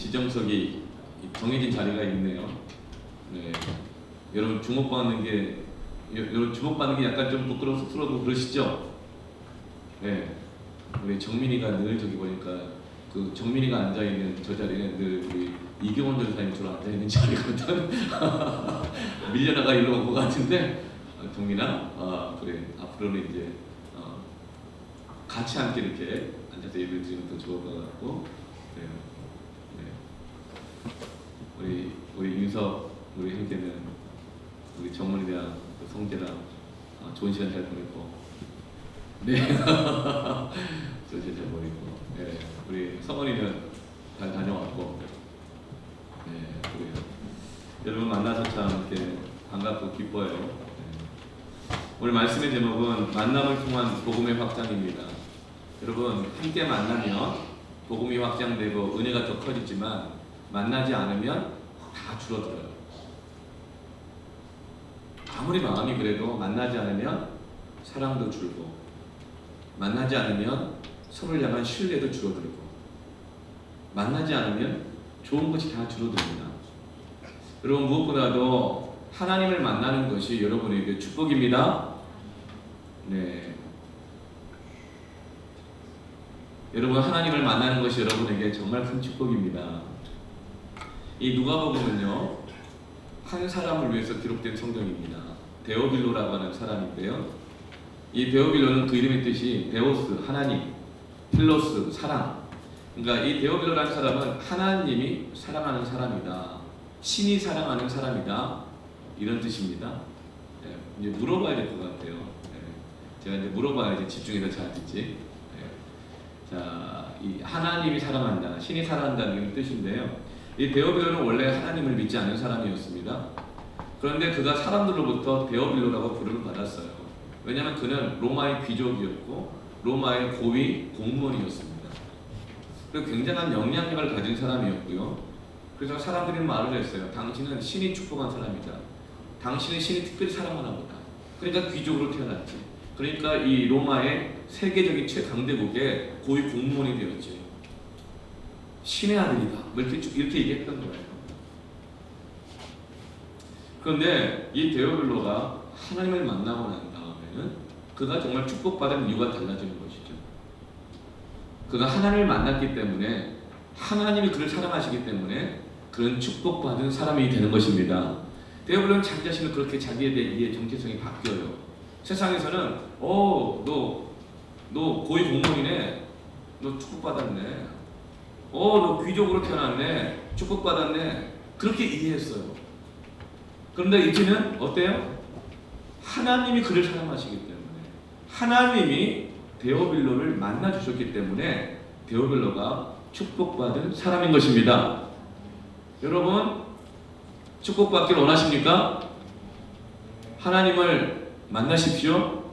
지정석이 정해진 자리가 있네요. 네. 여러분 주목받는 게 약간 좀 부끄러워도 그러시죠? 네. 우리 정민이가 늘 저기 보니까 그 정민이가 앉아 있는 저 자리는 늘 우리 이경원 전사님 주로 앉아 있는 자리거든. 밀려나가 일로 온 것 같은데 정민아, 그래 앞으로는 이제 같이 함께 이렇게 앉아서 예배 드리면 더 좋을 것 같고, 네. 우리 윤석 우리 형제는 우리 정문이랑 성재랑 좋은 시간 잘 보냈고, 네. 좋은 시간 잘 보냈고, 네. 우리 성원이는 잘 다녀왔고, 네. 그래요. 여러분 만나서 참 이렇게 반갑고 기뻐요. 네. 오늘 말씀의 제목은 만남을 통한 복음의 확장입니다. 여러분 함께 만나면 복음이 확장되고 은혜가 더 커지지만 만나지 않으면 다 줄어들어요. 아무리 마음이 그래도 만나지 않으면 사랑도 줄고, 만나지 않으면 서로를 향한 신뢰도 줄어들고, 만나지 않으면 좋은 것이 다 줄어듭니다. 여러분 무엇보다도 하나님을 만나는 것이 여러분에게 축복입니다. 네. 여러분 하나님을 만나는 것이 여러분에게 정말 큰 축복입니다. 이 누가복음은요 한 사람을 위해서 기록된 성경입니다. 데오빌로라고 하는 사람인데요, 이 데오빌로는 그 이름의 뜻이 데오스 하나님, 필로스 사랑. 그러니까 이 데오빌로라는 사람은 하나님이 사랑하는 사람이다, 신이 사랑하는 사람이다, 이런 뜻입니다. 네, 이제 물어봐야 될 것 같아요. 네, 제가 이제 물어봐야지 집중해서 잘 듣지. 네. 자, 이 하나님이 사랑한다, 신이 사랑한다는 뜻인데요, 이 데오빌로는 원래 하나님을 믿지 않는 사람이었습니다. 그런데 그가 사람들로부터 데오빌로라고 부름을 받았어요. 왜냐하면 그는 로마의 귀족이었고 로마의 고위 공무원이었습니다. 그리고 굉장한 영향력을 가진 사람이었고요. 그래서 사람들이 말을 했어요. 당신은 신이 축복한 사람이다. 당신은 신이 특별히 사랑하나 보다. 그러니까 귀족으로 태어났지. 그러니까 이 로마의 세계적인 최강대국의 고위 공무원이 되었지. 신의 아들이다. 이렇게 얘기했던 거예요. 그런데 이 데오빌로가 하나님을 만나고 난 다음에는 그가 정말 축복받은 이유가 달라지는 것이죠. 그가 하나님을 만났기 때문에, 하나님이 그를 사랑하시기 때문에 그는 축복받은 사람이 되는 것입니다. 데오빌로는 자기 자신을 그렇게 자기에 대해 이해 정체성이 바뀌어요. 세상에서는 너 고위 공무원이네, 너 축복받았네, 너 귀족으로 태어났네, 축복받았네, 그렇게 이해했어요. 그런데 이제는 어때요? 하나님이 그를 사랑하시기 때문에, 하나님이 데오빌로를 만나 주셨기 때문에 데오빌로가 축복받은 사람인 것입니다. 여러분 축복받길 원하십니까? 하나님을 만나십시오.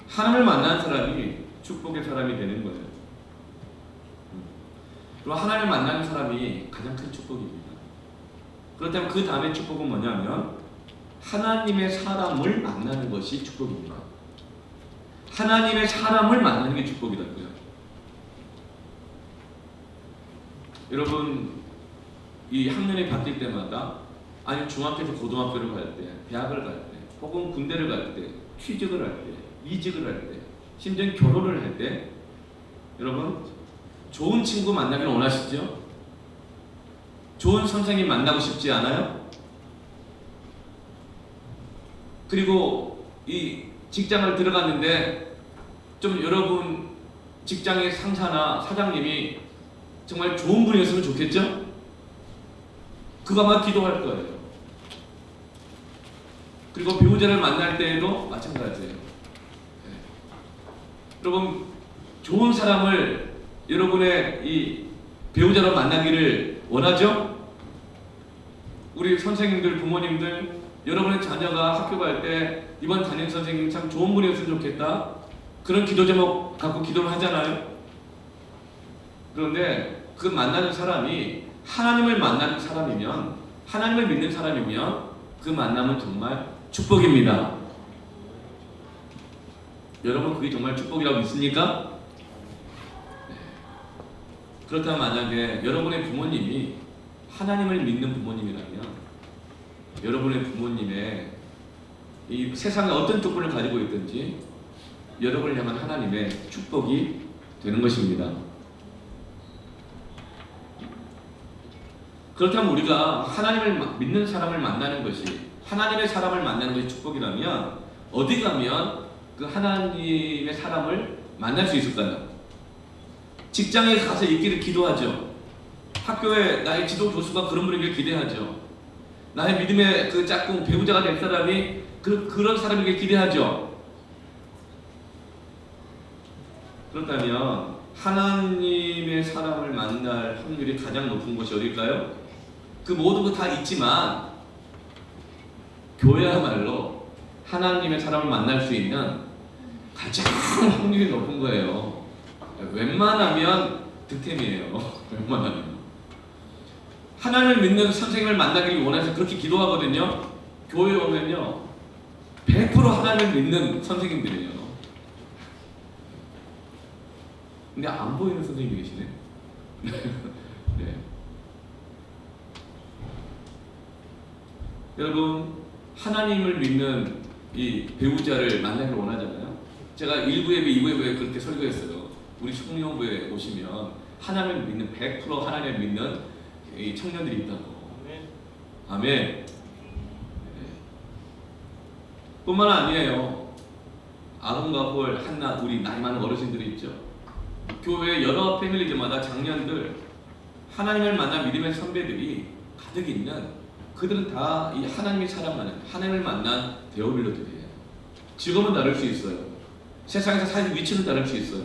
하나님을 만난 사람이 축복의 사람이 되는 거예요. 그리고 하나님을 만나는 사람이 가장 큰 축복입니다. 그렇다면 그 다음에 축복은 뭐냐면 하나님의 사람을 만나는 것이 축복입니다. 하나님의 사람을 만나는 게 축복이라고요. 여러분 이 학년이 바뀔 때마다, 아니 중학교에서 고등학교를 갈 때, 대학을 갈 때, 혹은 군대를 갈 때, 취직을 할 때, 이직을 할 때, 심지어 결혼을 할 때, 여러분 좋은 친구 만나기를 원하시죠? 좋은 선생님 만나고 싶지 않아요? 그리고 이 직장을 들어갔는데 좀 여러분 직장의 상사나 사장님이 정말 좋은 분이었으면 좋겠죠? 그거 아마 기도할 거예요. 그리고 배우자를 만날 때에도 마찬가지예요. 네. 여러분 좋은 사람을 여러분의 이 배우자로 만나기를 원하죠? 우리 선생님들, 부모님들, 여러분의 자녀가 학교 갈 때 이번 담임 선생님 참 좋은 분이었으면 좋겠다, 그런 기도 제목 갖고 기도를 하잖아요. 그런데 그 만나는 사람이 하나님을 만나는 사람이면, 하나님을 믿는 사람이면 그 만남은 정말 축복입니다. 여러분 그게 정말 축복이라고 믿습니까? 그렇다면 만약에 여러분의 부모님이 하나님을 믿는 부모님이라면 여러분의 부모님의 이 세상에 어떤 조건을 가지고 있든지 여러분을 향한 하나님의 축복이 되는 것입니다. 그렇다면 우리가 하나님을 믿는 사람을 만나는 것이, 하나님의 사람을 만나는 것이 축복이라면 어디 가면 그 하나님의 사람을 만날 수 있을까요? 직장에 가서 있기를 기도하죠. 학교에 나의 지도 교수가 그런 분에게 기대하죠. 나의 믿음의 그 짝꿍 배우자가 될 사람이 그런 사람에게 기대하죠. 그렇다면 하나님의 사람을 만날 확률이 가장 높은 곳이 어딜까요? 그 모든 거 다 있지만 교회야말로 하나님의 사람을 만날 수 있는 가장 확률이 높은 거예요. 웬만하면 득템이에요. 웬만하면 하나님을 믿는 선생님을 만나기를 원해서 그렇게 기도하거든요. 교회에 오면요 100% 하나님을 믿는 선생님들이에요. 근데 안 보이는 선생님이 계시네. 네. 여러분 하나님을 믿는 이 배우자를 만나기를 원하잖아요. 제가 1부 예배, 2부 예배에 그렇게 설교했어요. 우리 청년부에 오시면 하나님을 믿는 100% 하나님을 믿는 이 청년들이 있다고. 아멘. 네. 뿐만 아니에요. 아론과 홀, 한나, 우리 나이 많은 어르신들이 있죠. 교회 여러 패밀리들마다 장년들 하나님을 만난 믿음의 선배들이 가득 있는, 그들은 다 이 하나님이 사랑하는 하나님을 만난 데오빌로들이에요. 직업은 다를 수 있어요. 세상에서 사는 위치는 다를 수 있어요.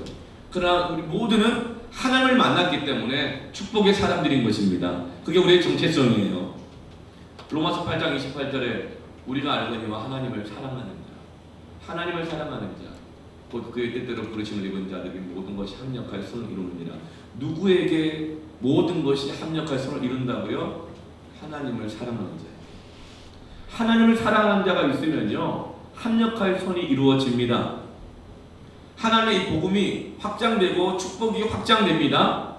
그러나 우리 모두는 하나님을 만났기 때문에 축복의 사람들인 것입니다. 그게 우리의 정체성이에요. 로마서 8장 28절에 우리가 알거니와 하나님을 사랑하는 자, 하나님을 사랑하는 자, 곧 그의 뜻대로 부르심을 입은 자들이 모든 것이 합력하여 선을 이루느니라. 누구에게 모든 것이 합력하여 선을 이룬다고요? 하나님을 사랑하는 자예요. 하나님을 사랑하는 자가 있으면요 합력하여 선이 이루어집니다. 하나님의 이 복음이 확장되고 축복이 확장됩니다.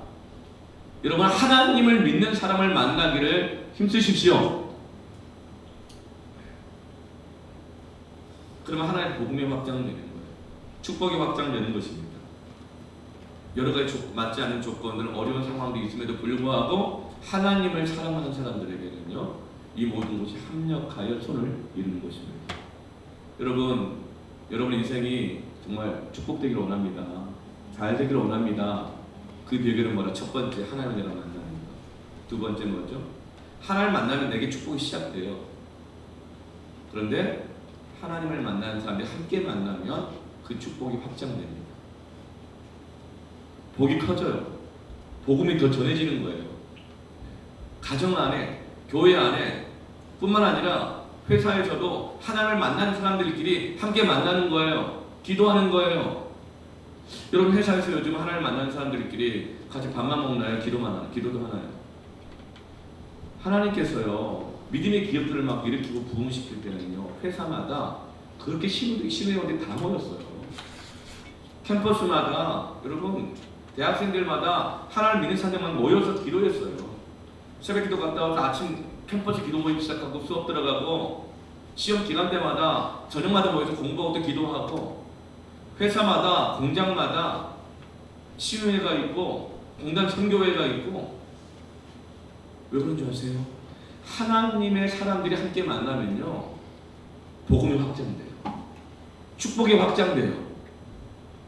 여러분 하나님을 믿는 사람을 만나기를 힘쓰십시오. 그러면 하나님의 복음이 확장되는 거예요. 축복이 확장되는 것입니다. 여러 가지 맞지 않는 조건들, 어려운 상황도 있음에도 불구하고 하나님을 사랑하는 사람들에게는요 이 모든 것이 합력하여 손을 이루는 것입니다. 여러분 인생이 정말 축복되기를 원합니다. 잘 되기를 원합니다. 그 비결은 뭐라? 첫 번째 하나님을 내가 만나는 것. 두 번째 뭐죠? 하나님을 만나면 내게 축복이 시작돼요. 그런데 하나님을 만나는 사람들이 함께 만나면 그 축복이 확장됩니다. 복이 커져요. 복음이 더 전해지는 거예요. 가정 안에, 교회 안에 뿐만 아니라 회사에서도 하나님을 만나는 사람들끼리 함께 만나는 거예요. 기도하는 거예요. 여러분 회사에서 요즘 하나님을 만나는 사람들끼리 같이 밥만 먹나요? 기도만 하나요? 기도도 하나요? 하나님께서요 믿음의 기업들을 막 일으키고 부흥시킬 때는요 회사마다 그렇게 신우회원들이 다 모였어요. 캠퍼스마다 여러분 대학생들마다 하나님을 믿는 사람들만 모여서 기도했어요. 새벽 기도 갔다 와서 아침 캠퍼스 기도 모임 시작하고 수업 들어가고 시험 기간 때마다 저녁마다 모여서 공부하고 또 기도하고 회사마다 공장마다 치유회가 있고 공단 선교회가 있고 왜 그런 줄 아세요? 하나님의 사람들이 함께 만나면요 복음이 확장돼요. 축복이 확장돼요.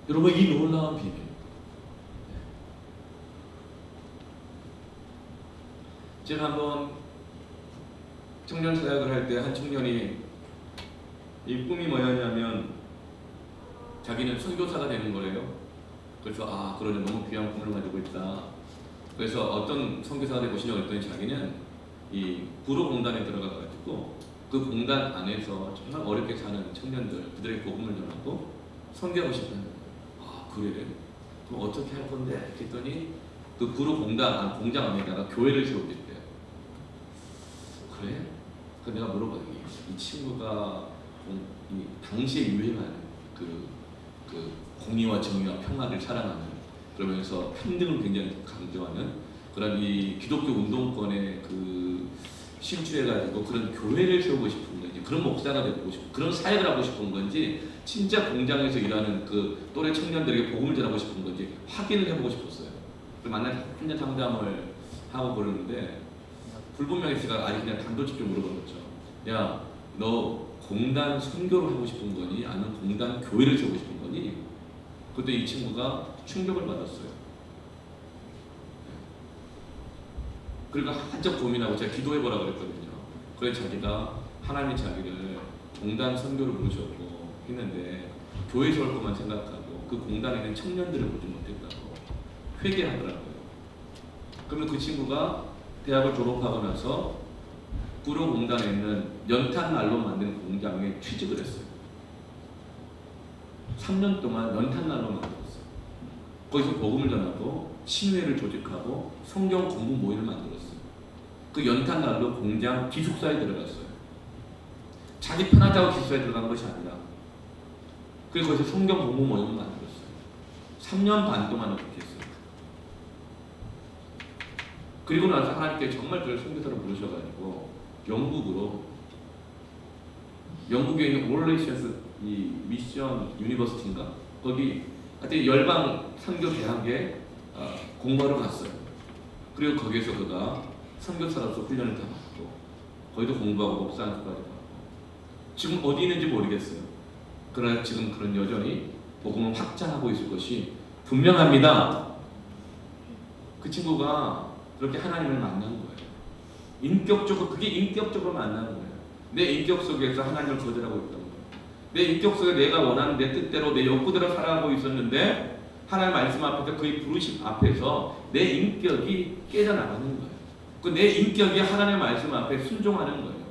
여러분 이 놀라운 비밀. 제가 한번 청년 사역을 할 때 한 청년이 이 꿈이 뭐였냐면 자기는 선교사가 되는 거래요. 그래서 그러네 너무 귀한 꿈을 가지고 있다. 그래서 어떤 선교사가 되고 싶냐고 했더니 자기는 이 구로공단에 들어가가지고 그 공단 안에서 정말 어렵게 사는 청년들 그들의 복음을 전하고 선교하고 싶다는 거예요. 그래? 그럼 어떻게 할 건데? 했더니 그 구로공단 공장 안에다가 교회를 세우겠대요. 그래? 그 내가 물어봐요. 이 친구가 이 당시에 유행하는 그 공의와 정의와 평화를 사랑하는 그러면서 평등을 굉장히 강조하는 그런 이 기독교 운동권의 그 심취해가지고 그런 교회를 세우고 싶은 건지, 그런 목사가 되고 싶은, 그런 사역을 하고 싶은 건지, 진짜 공장에서 일하는 그 또래 청년들에게 복음을 전하고 싶은 건지 확인을 해보고 싶었어요. 만나서 한년 상담을 하고 그러는데 불분명히 제가 아니 그냥 단도직입 물어본 거죠. 야, 너 공단 선교를 하고 싶은 거니? 아니면 공단 교회를 세우고 싶은 거니? 그때 이 친구가 충격을 받았어요. 그리고 한참 고민하고 제가 기도해보라 그랬거든요. 그래서 자기가 하나님이 자기를 공단 선교를 부르셨고 했는데 교회에서 올 것만 생각하고 그 공단에 있는 청년들을 보지 못했다고 회개하더라고요. 그러면 그 친구가 대학을 졸업하고 나서 구로공단에 있는 연탄 난로 만드는 공장에 취직을 했어요. 3년 동안 연탄 난로 만들었어요. 거기서 복음을 전하고 신회를 조직하고 성경 공부 모임을 만들었어요. 그 연탄 난로 공장 기숙사에 들어갔어요. 자기 편하자고 기숙사에 들어간 것이 아니라 그래서 거기서 성경 공부 모임을 만들었어요. 3년 반 동안 그렇게 했어요. 그리고 나서 하나님께 정말 그를 선교사로 부르셔가지고 영국에 있는 올레이션스 이 미션 유니버시티인가 거기 하여튼 열방 선교 대학에 공부하러 갔어요. 그리고 거기에서 그가 선교사로서 훈련을 다 받고 거기도 공부하고 목사까지 받고 지금 어디 있는지 모르겠어요. 그러나 지금 그런 여전히 복음을 확장하고 있을 것이 분명합니다. 그 친구가 그렇게 하나님을 만난 거예요. 인격적으로, 그게 인격적으로 만난 거예요. 내 인격 속에서 하나님을 거절하고 있던 거예요. 내 인격 속에 내가 원하는 내 뜻대로 내 욕구대로 살아가고 있었는데 하나님 말씀 앞에서 그의 부르심 앞에서 내 인격이 깨져나가는 거예요. 그 내 인격이 하나님의 말씀 앞에 순종하는 거예요.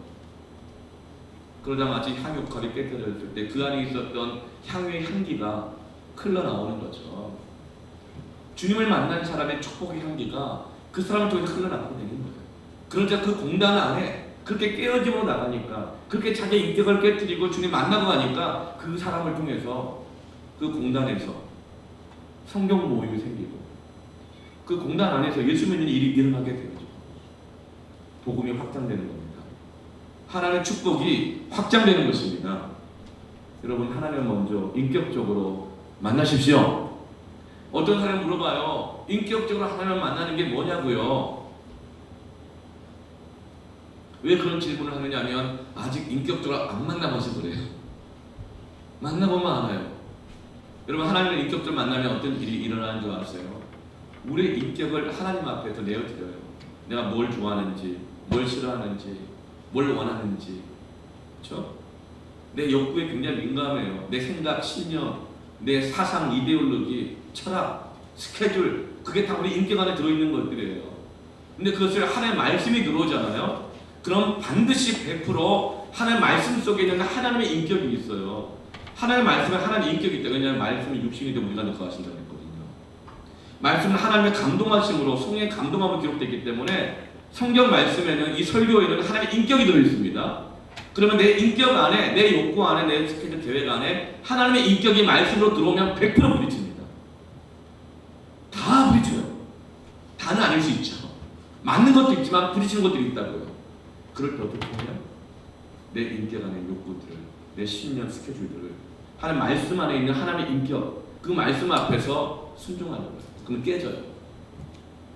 그러다 마치 향유칼이 깨뜨려졌을 때 그 안에 있었던 향유의 향기가 흘러나오는 거죠. 주님을 만난 사람의 축복의 향기가 그 사람을 통해서 흘러나가게 되는 거예요. 그러자 그 공단 안에 그렇게 깨어짐으로 나가니까, 그렇게 자기 인격을 깨뜨리고 주님 만나고 가니까 그 사람을 통해서 그 공단에서 성경 모임이 생기고 그 공단 안에서 예수 믿는 일이 일어나게 되죠. 복음이 확장되는 겁니다. 하나님의 축복이 확장되는 것입니다. 여러분, 하나님을 먼저 인격적으로 만나십시오. 어떤 사람이 물어봐요. 인격적으로 하나님을 만나는 게 뭐냐고요? 왜 그런 질문을 하느냐면 아직 인격적으로 안 만나봐서 그래요. 만나보면 알아요. 여러분, 하나님을 인격적으로 만나면 어떤 일이 일어나는 줄 아세요? 우리의 인격을 하나님 앞에서 내어드려요. 내가 뭘 좋아하는지, 뭘 싫어하는지, 뭘 원하는지, 그렇죠? 내 욕구에 굉장히 민감해요. 내 생각, 신념, 내 사상, 이데올로기, 철학, 스케줄, 그게 다 우리 인격 안에 들어있는 것들이에요. 근데 그것을 하나님의 말씀이 들어오잖아요. 그럼 반드시 100% 하나님의 말씀 속에 있는 하나님의 인격이 있어요. 하나님의 말씀에 하나님의 인격이 있다. 왜냐하면 말씀이 육신이 되어 우리가 거하신다고 했거든요. 말씀은 하나님의 감동하심으로, 성령의 감동함으로 기록되기 때문에 성경 말씀에는, 이 설교에는 하나님의 인격이 들어있습니다. 그러면 내 인격 안에, 내 욕구 안에, 내 스케줄 계획 안에 하나님의 인격이 말씀으로 들어오면 100% 부딪힙니다. 다 부딪혀요. 다는 아닐 수 있죠. 맞는 것도 있지만 부딪히는 것들이 있다고요. 그럴 때 어떻게 하냐? 내 인격 안에 욕구들을, 내 신념 스케줄들을 하나님 말씀 안에 있는 하나님의 인격, 그 말씀 앞에서 순종하는 거예요. 그럼 깨져요.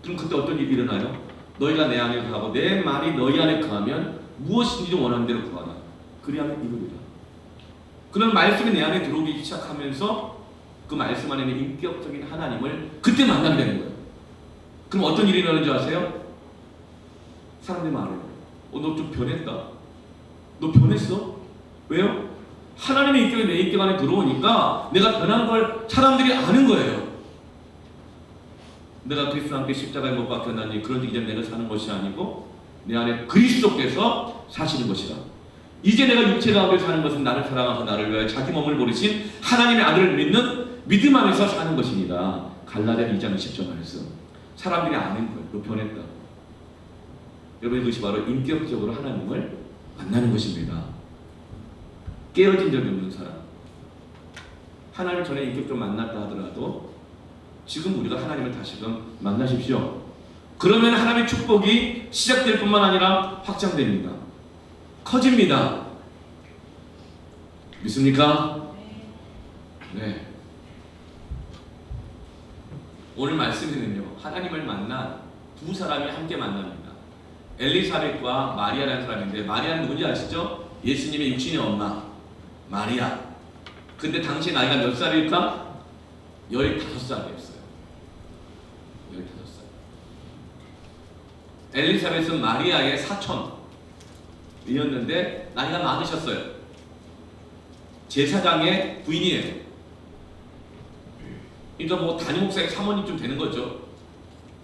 그럼 그때 어떤 일이 일어나요? 너희가 내 안에 거하고 내 말이 너희 안에 거하면 무엇인지 원하는 대로 구하라. 그리하면 이루리라. 그런 말씀이 내 안에 들어오기 시작하면서 그 말씀 안에 있는 인격적인 하나님을 그때 만나게 되는 거예요. 그럼 어떤 일이 일어나는 줄 아세요? 사람들이 말해요. 너 좀 변했다. 너 변했어? 왜요? 하나님의 인격이 내 인격 안에 들어오니까 내가 변한 걸 사람들이 아는 거예요. 내가 그리스도와 함께 십자가에 못 박혔나니 그런지 이제 내가 사는 것이 아니고 내 안에 그리스도께서 사시는 것이라. 이제 내가 육체 가운데 사는 것은 나를 사랑하사 나를 위하여 자기 몸을 버리신 하나님의 아들을 믿는 믿음 안에서 사는 것입니다. 갈라디아 2장 10절 말씀. 사람들이 아는 거예요. 너 변했다. 여러분, 이것이 바로 인격적으로 하나님을 만나는 것입니다. 깨어진 적이 없는 사람, 하나님을 전에 인격적으로 만났다 하더라도 지금 우리가 하나님을 다시금 만나십시오. 그러면 하나님의 축복이 시작될 뿐만 아니라 확장됩니다. 커집니다. 믿습니까? 네. 오늘 말씀에는요, 하나님을 만난 두 사람이 함께 만납니다. 엘리사벳과 마리아라는 사람인데, 마리아는 누군지 아시죠? 예수님의 육신의 엄마 마리아. 근데 당시 나이가 몇 살일까? 15살이었어요. 15살. 엘리사벳은 마리아의 사촌이었는데 나이가 많으셨어요. 제사장의 부인이에요. 그러니까 뭐 담임 목사의 사모님쯤 되는 거죠.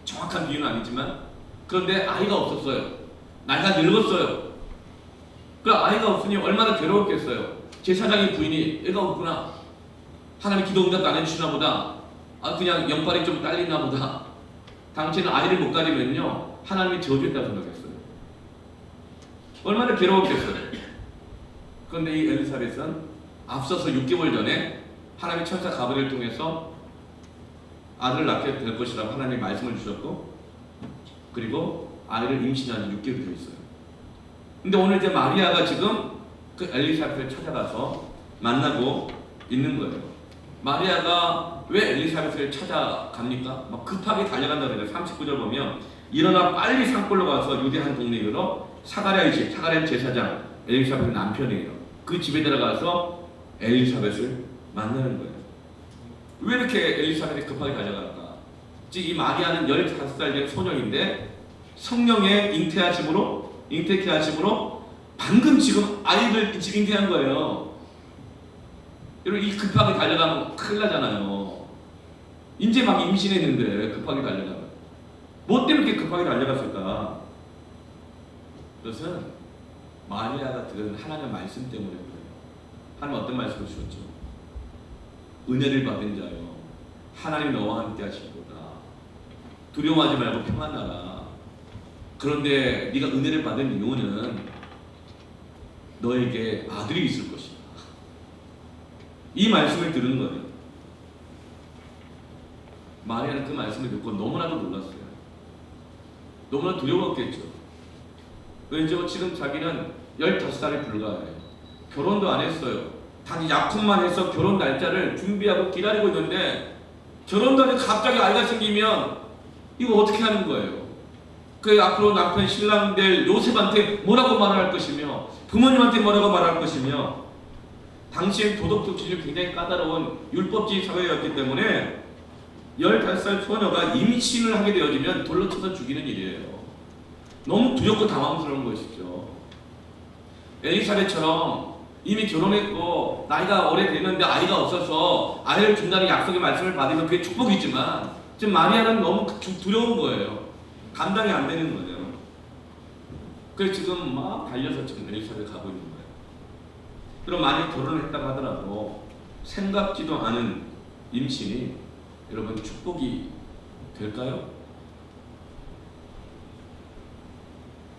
정확한 비유는 아니지만. 그런데 아이가 없었어요. 나이가 늙었어요. 그 아이가 없으니 얼마나 괴로웠겠어요. 제사장의 부인이 애가 없구나. 하나님 기도 응답도 안 해주시나 보다. 그냥 영빨이 좀 딸리나 보다. 당신은 아이를 못 가지면요 하나님이 저주했다고 생각했어요. 얼마나 괴로웠겠어요. 그런데 이 엘리사벳은 앞서서 6개월 전에 하나님의 천사 가브리엘을 통해서 아들을 낳게 될 것이라고 하나님이 말씀을 주셨고, 그리고 아이를 임신한 지 6개월이 되어 있어요. 근데 오늘 이제 마리아가 지금 그 엘리사벳을 찾아가서 만나고 있는 거예요. 마리아가 왜 엘리사벳을 찾아갑니까? 막 급하게 달려간다고 해요. 39절 보면 일어나 빨리 산골로 가서 유대 한 동네에 이르러 사가랴의 집, 사가랴 제사장 엘리사벳의 남편이에요. 그 집에 들어가서 엘리사벳을 만나는 거예요. 왜 이렇게 엘리사벳이 급하게 달려갈까? 즉 이 마리아는 15살 된 소녀인데 성령의 잉태케 하심으로 방금 지금 아이를 지금 잉태한 거예요. 여러분, 이 급하게 달려가면 큰일 나잖아요. 이제 막 임신했는데 급하게 달려가면. 뭐 때문에 이렇게 급하게 달려갔을까? 그것은 마리아가 들은 하나님의 말씀 때문에 그래요. 하나님 어떤 말씀을 주셨죠? 은혜를 받은 자여, 하나님 너와 함께 하시리로다. 두려워하지 말고 평안하라. 그런데 네가 은혜를 받은 이유는 너에게 아들이 있을 것이다. 이 말씀을 들은 거예요. 마리아는 그 말씀을 듣고 너무나도 놀랐어요. 너무나 두려웠겠죠. 왠지 지금 자기는 15살이 불과해요. 결혼도 안 했어요. 단지 약혼만 해서 결혼 날짜를 준비하고 기다리고 있는데, 결혼도 안 해서 갑자기 아이가 생기면 이거 어떻게 하는 거예요? 그 앞으로 남편 신랑 될 요셉한테 뭐라고 말할 것이며, 부모님한테 뭐라고 말할 것이며, 당시엔 도덕적 기준이 굉장히 까다로운 율법주의 사회였기 때문에 15살 소녀가 임신을 하게 되어지면 돌로 쳐서 죽이는 일이에요. 너무 두렵고 당황스러운 것이죠. 엘리사벳처럼 이미 결혼했고 나이가 오래됐는데 아이가 없어서 아이를 준다는 약속의 말씀을 받으면 그게 축복이지만, 지금 마리아는 너무 두려운 거예요. 감당이 안 되는 거예요. 그래서 지금 막 달려서 지금 엘리사벳 가고 있는 거예요. 그럼 만약 결혼을 했다고 하더라도 생각지도 않은 임신이 여러분 축복이 될까요?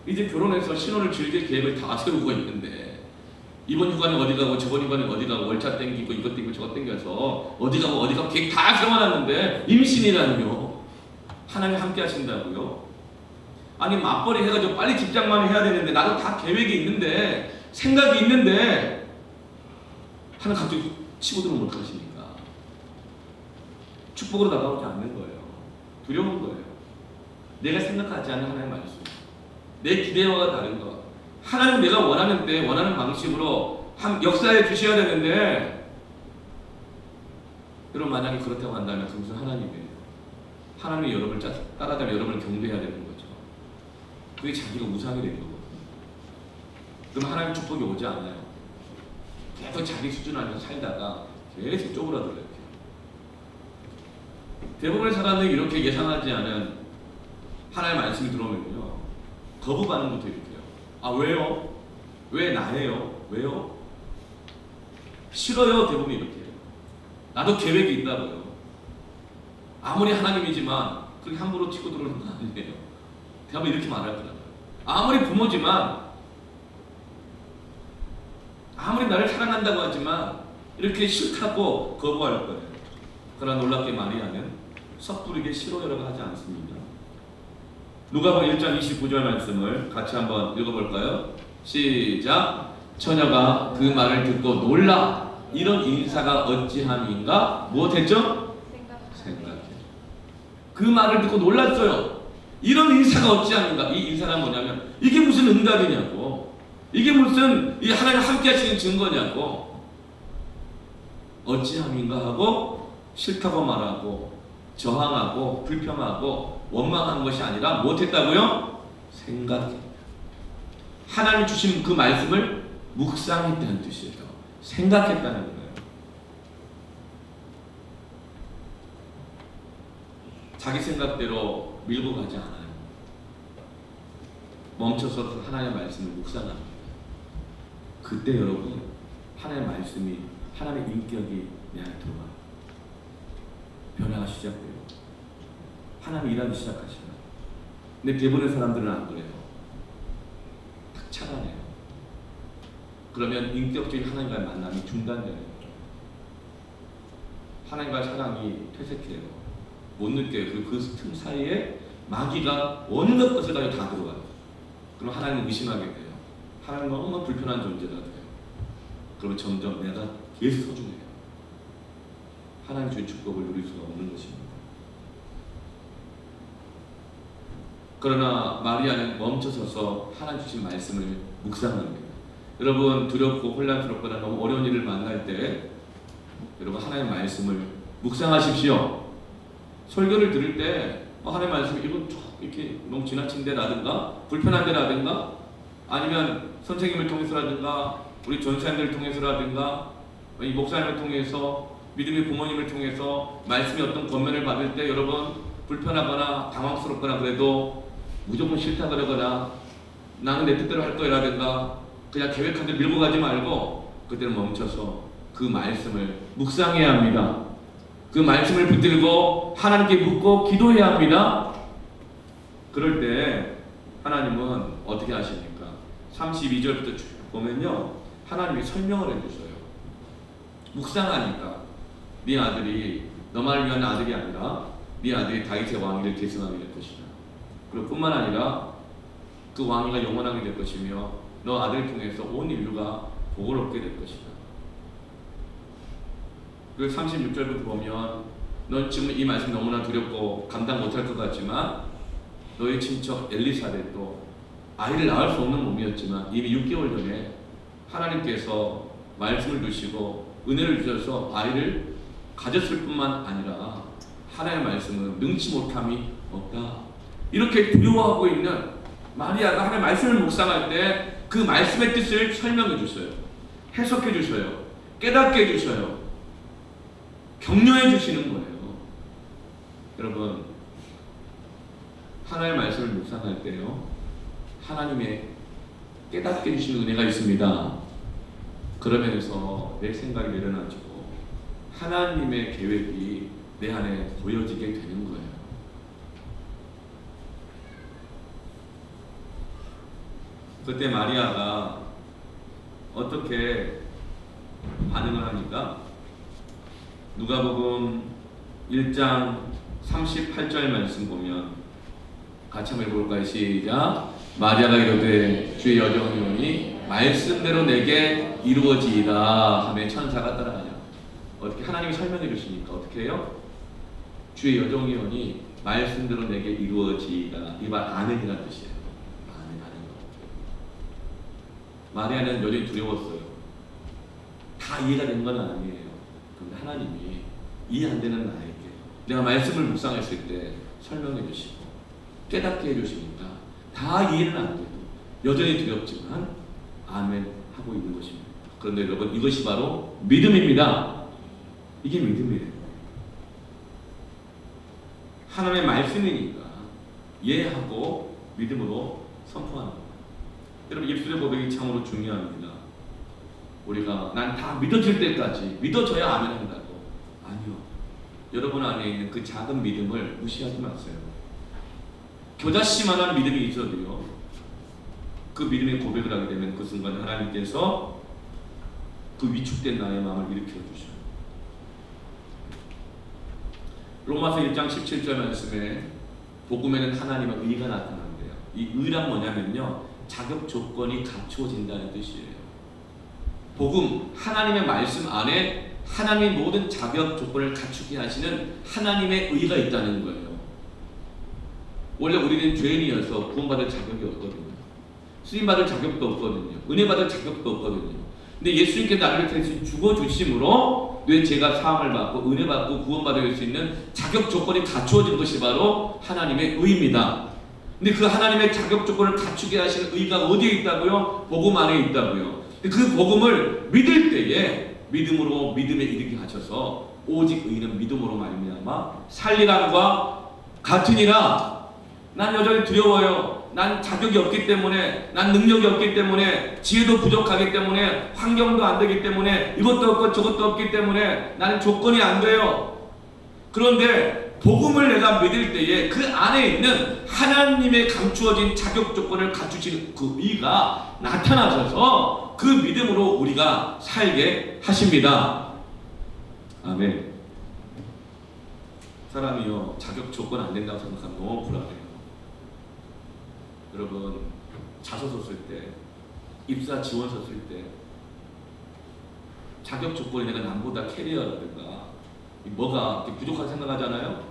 이제 결혼해서 신혼을 즐길 계획을 다 세우고 있는데, 이번 휴가는 어디 가고 저번 휴가는 어디 가고 월차 땡기고 이것 땡기고 저것 땡겨서 어디 가고 계획 다 세워놨는데 임신이라니요. 하나님 함께 하신다고요? 아니 맞벌이 해가지고 빨리 직장만 해야 되는데, 나도 다 계획이 있는데 생각이 있는데 하나님 갑자기 치고 들어오면 어떡하십니까? 축복으로 다가오지 않는 거예요. 두려운 거예요. 내가 생각하지 않는 하나님의 말씀, 내 기대와가 다른 것. 하나님 내가 원하는데 원하는 방식으로 역사해 주셔야 되는데, 여러분 만약에 그렇다고 한다면 그 무슨 하나님이에요? 하나님이 여러분을 따라다니며 여러분을 경배해야 되는 거죠. 그게 자기가 우상이 되는 거거든요. 그럼 하나님 축복이 오지 않아요. 계속 자기 수준 안에서 살다가 계속 쪼그라들어요. 대부분의 사람들이 이렇게 예상하지 않은 하나님의 말씀이 들어오면요 거부 반응부터 이렇게 해요. 아 왜요? 왜 나예요? 왜요? 싫어요. 대부분 이렇게 해요. 나도 계획이 있다고요. 아무리 하나님이지만 그렇게 함부로 치고 들어오는 건 아니에요. 대부분 이렇게 말할 거라고요. 아무리 부모지만, 아무리 나를 사랑한다고 하지만 이렇게 싫다고 거부할 거예요. 그러나 놀랍게 마리아는 섣부르게 시로라고 하지 않습니다. 누가복음 1장 29절 말씀을 같이 한번 읽어볼까요? 시작. 처녀가 그 말을 듣고 놀라 이런 인사가 어찌함인가 무엇했죠? 생각해. 그 말을 듣고 놀랐어요. 이런 인사가 어찌함인가. 이 인사가 뭐냐면 이게 무슨 응답이냐고, 이게 무슨 이 하나님 함께 하시는 증거냐고. 어찌함인가 하고 싫다고 말하고 저항하고 불평하고 원망한 것이 아니라 무엇했다고요? 생각해. 하나님 주신 그 말씀을 묵상했다는 뜻이에요. 생각했다는 거예요. 자기 생각대로 밀고 가지 않아요. 멈춰서 하나님의 말씀을 묵상합니다. 그때 여러분 하나님의 말씀이, 하나님의 인격이 내 안에 들어와요. 변화가 시작돼요. 하나님 일하기 시작하시면. 근데 대부분의 사람들은 안 그래요. 딱 차단해요. 그러면 인격적인 하나님과의 만남이 중단되는 거예요. 하나님과의 사랑이 퇴색해요. 못 느껴요. 그 틈 사이에 마귀가 온갖 것을 가지고 다 들어가요. 그럼 하나님을 의심하게 돼요. 하나님 너무 불편한 존재가 돼요. 그러면 점점 내가 계속 소중해요. 하나님 주신 축복을 누릴 수가 없는 것입니다. 그러나 마리아는 멈춰서서 하나님 주신 말씀을 묵상합니다. 여러분 두렵고 혼란스럽거나 너무 어려운 일을 만날 때 여러분 하나님의 말씀을 묵상하십시오. 설교를 들을 때 하나님의 말씀이 이건 이렇게 너무 지나친 데라든가 불편한 데라든가 아니면 선생님을 통해서라든가 우리 전사님들을 통해서라든가 이 목사님을 통해서 믿음의 부모님을 통해서 말씀의 어떤 권면을 받을 때 여러분 불편하거나 당황스럽거나 그래도 무조건 싫다 그러거나 나는 내 뜻대로 할 거라든가 그냥 계획한 대로 밀고 가지 말고 그때는 멈춰서 그 말씀을 묵상해야 합니다. 그 말씀을 붙들고 하나님께 묻고 기도해야 합니다. 그럴 때 하나님은 어떻게 하십니까? 32절부터 쭉 보면요 하나님이 설명을 해주셔요. 묵상하니까 네 아들이 너만을 위한 아들이 아니라 네 아들이 다윗의 왕위를 계승하게 될 것이다. 그리고 뿐만 아니라 그 왕위가 영원하게 될 것이며 너 아들을 통해서 온 인류가 복을 얻게 될 것이다. 그리고 36절부터 보면 넌 지금 이 말씀 너무나 두렵고 감당 못할 것 같지만 너의 친척 엘리사벳도 아이를 낳을 수 없는 몸이었지만 이미 6개월 전에 하나님께서 말씀을 주시고 은혜를 주셔서 아이를 가졌을 뿐만 아니라 하나님의 말씀은 능치 못함이 없다. 이렇게 두려워하고 있는 마리아가 하나님의 말씀을 묵상할 때 그 말씀의 뜻을 설명해 주셔요. 해석해 주셔요. 깨닫게 해 주셔요. 격려해 주시는 거예요. 여러분 하나님의 말씀을 묵상할 때요 하나님의 깨닫게 해주시는 은혜가 있습니다. 그러면서 내 생각이 내려놔지고 하나님의 계획이 내 안에 보여지게 되는 거예요. 그때 마리아가 어떻게 반응을 하니까 누가복음 1장 38절 말씀 보면 같이 한번 읽어볼까요? 시작. 마리아가 이르되 주의 여정이오니 말씀대로 내게 이루어지이다 하며 천사가 따라가냐. 어떻게 하나님이 설명해 주시니까 어떻게 해요? 주의 여정이오니 말씀대로 내게 이루어지이다. 이 말 아멘이라는 뜻이에요. 마리아는 여전히 두려웠어요. 다 이해가 된 건 아니에요. 그런데 하나님이 이해 안 되는 나에게 내가 말씀을 묵상했을 때 설명해 주시고 깨닫게 해 주시니까 다 이해는 안 돼도 여전히 두렵지만 아멘 하고 있는 것입니다. 그런데 여러분 이것이 바로 믿음입니다. 이게 믿음이에요. 하나님의 말씀이니까 이해하고 믿음으로 선포하는 겁니다. 여러분 입술의 고백이 참으로 중요합니다. 우리가 난 다 믿어질 때까지 믿어져야 아멘 한다고. 아니요. 여러분 안에 있는 그 작은 믿음을 무시하지 마세요. 겨자씨만한 믿음이 있어도요 그 믿음의 고백을 하게 되면 그 순간 하나님께서 그 위축된 나의 마음을 일으켜 주셔요. 로마서 1장 17절 말씀에 복음에는 하나님의 의가 나타난대요. 이 의란 뭐냐면요, 자격 조건이 갖추어진다는 뜻이에요. 복음, 하나님의 말씀 안에 하나님의 모든 자격 조건을 갖추게 하시는 하나님의 의가 있다는 거예요. 원래 우리는 죄인이어서 구원받을 자격이 없거든요. 쓰임받을 자격도 없거든요. 은혜 받을 자격도 없거든요. 근데 예수님께서 나를 대신 죽어주심으로 내 죄가 사함을 받고 은혜 받고 구원받을 수 있는 자격 조건이 갖추어진 것이 바로 하나님의 의입니다. 근데 그 하나님의 자격 조건을 갖추게 하시는 의가 어디에 있다고요? 복음 안에 있다고요. 그 복음을 믿을 때에 믿음으로 믿음에 이르게 하셔서 오직 의는 믿음으로 말미암아 살리람과 같으니라. 난 여전히 두려워요. 난 자격이 없기 때문에, 난 능력이 없기 때문에, 지혜도 부족하기 때문에, 환경도 안 되기 때문에, 이것도 없고 저것도 없기 때문에 나는 조건이 안 돼요. 그런데 복음을 내가 믿을 때에 그 안에 있는 하나님의 감추어진 자격 조건을 갖추신 그 의가 나타나셔서 그 믿음으로 우리가 살게 하십니다. 아멘. 사람이요, 자격 조건 안 된다고 생각하면 너무 불안해요. 여러분, 자소서 쓸 때, 입사 지원서 쓸 때 자격 조건이 내가 남보다 캐리어라든가 뭐가 부족하게 생각하잖아요.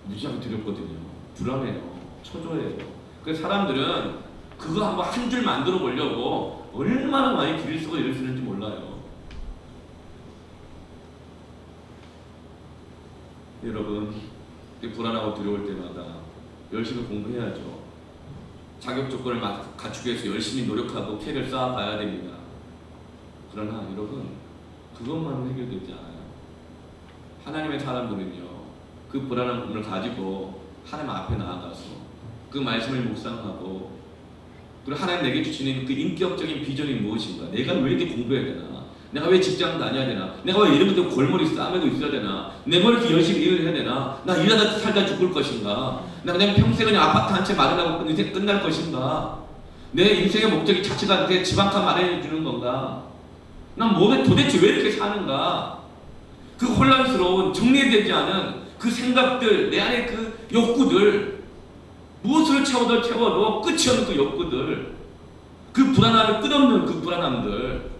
무지하게 두렵거든요. 불안해요. 초조해요. 그래서 사람들은 그거 한번 한 줄 만들어 보려고 얼마나 많이 길을 쓰고 일을 쓰는지 몰라요. 여러분, 불안하고 두려울 때마다 열심히 공부해야죠. 자격 조건을 갖추기 위해서 열심히 노력하고 캐리어를 쌓아가야 됩니다. 그러나 여러분, 그것만은 해결되지 않아요. 하나님의 사람들은요, 그 불안한 마음을 가지고 하나님 앞에 나아가서 그 말씀을 묵상하고, 그리고 하나님 내게 주시는 그 인격적인 비전이 무엇인가? 내가 왜 이렇게 공부해야 되나? 내가 왜 직장 다녀야 되나? 내가 왜 이런 것도 골머리 싸매고 있어야 되나? 내가 왜 이렇게 열심히 일을 해야 되나? 나 일하다 살다 죽을 것인가? 나 그냥 평생 그냥 아파트 한 채 마련하고 인생 끝날 것인가? 내 인생의 목적이 자식한테 집 한 칸 마련해 주는 건가? 난 도대체 왜 이렇게 사는가? 그 혼란스러운 정리되지 않은 그 생각들, 내 안에 그 욕구들, 무엇을 채워도 끝이 없는 그 욕구들, 그 불안함을 끝없는 그 불안함들,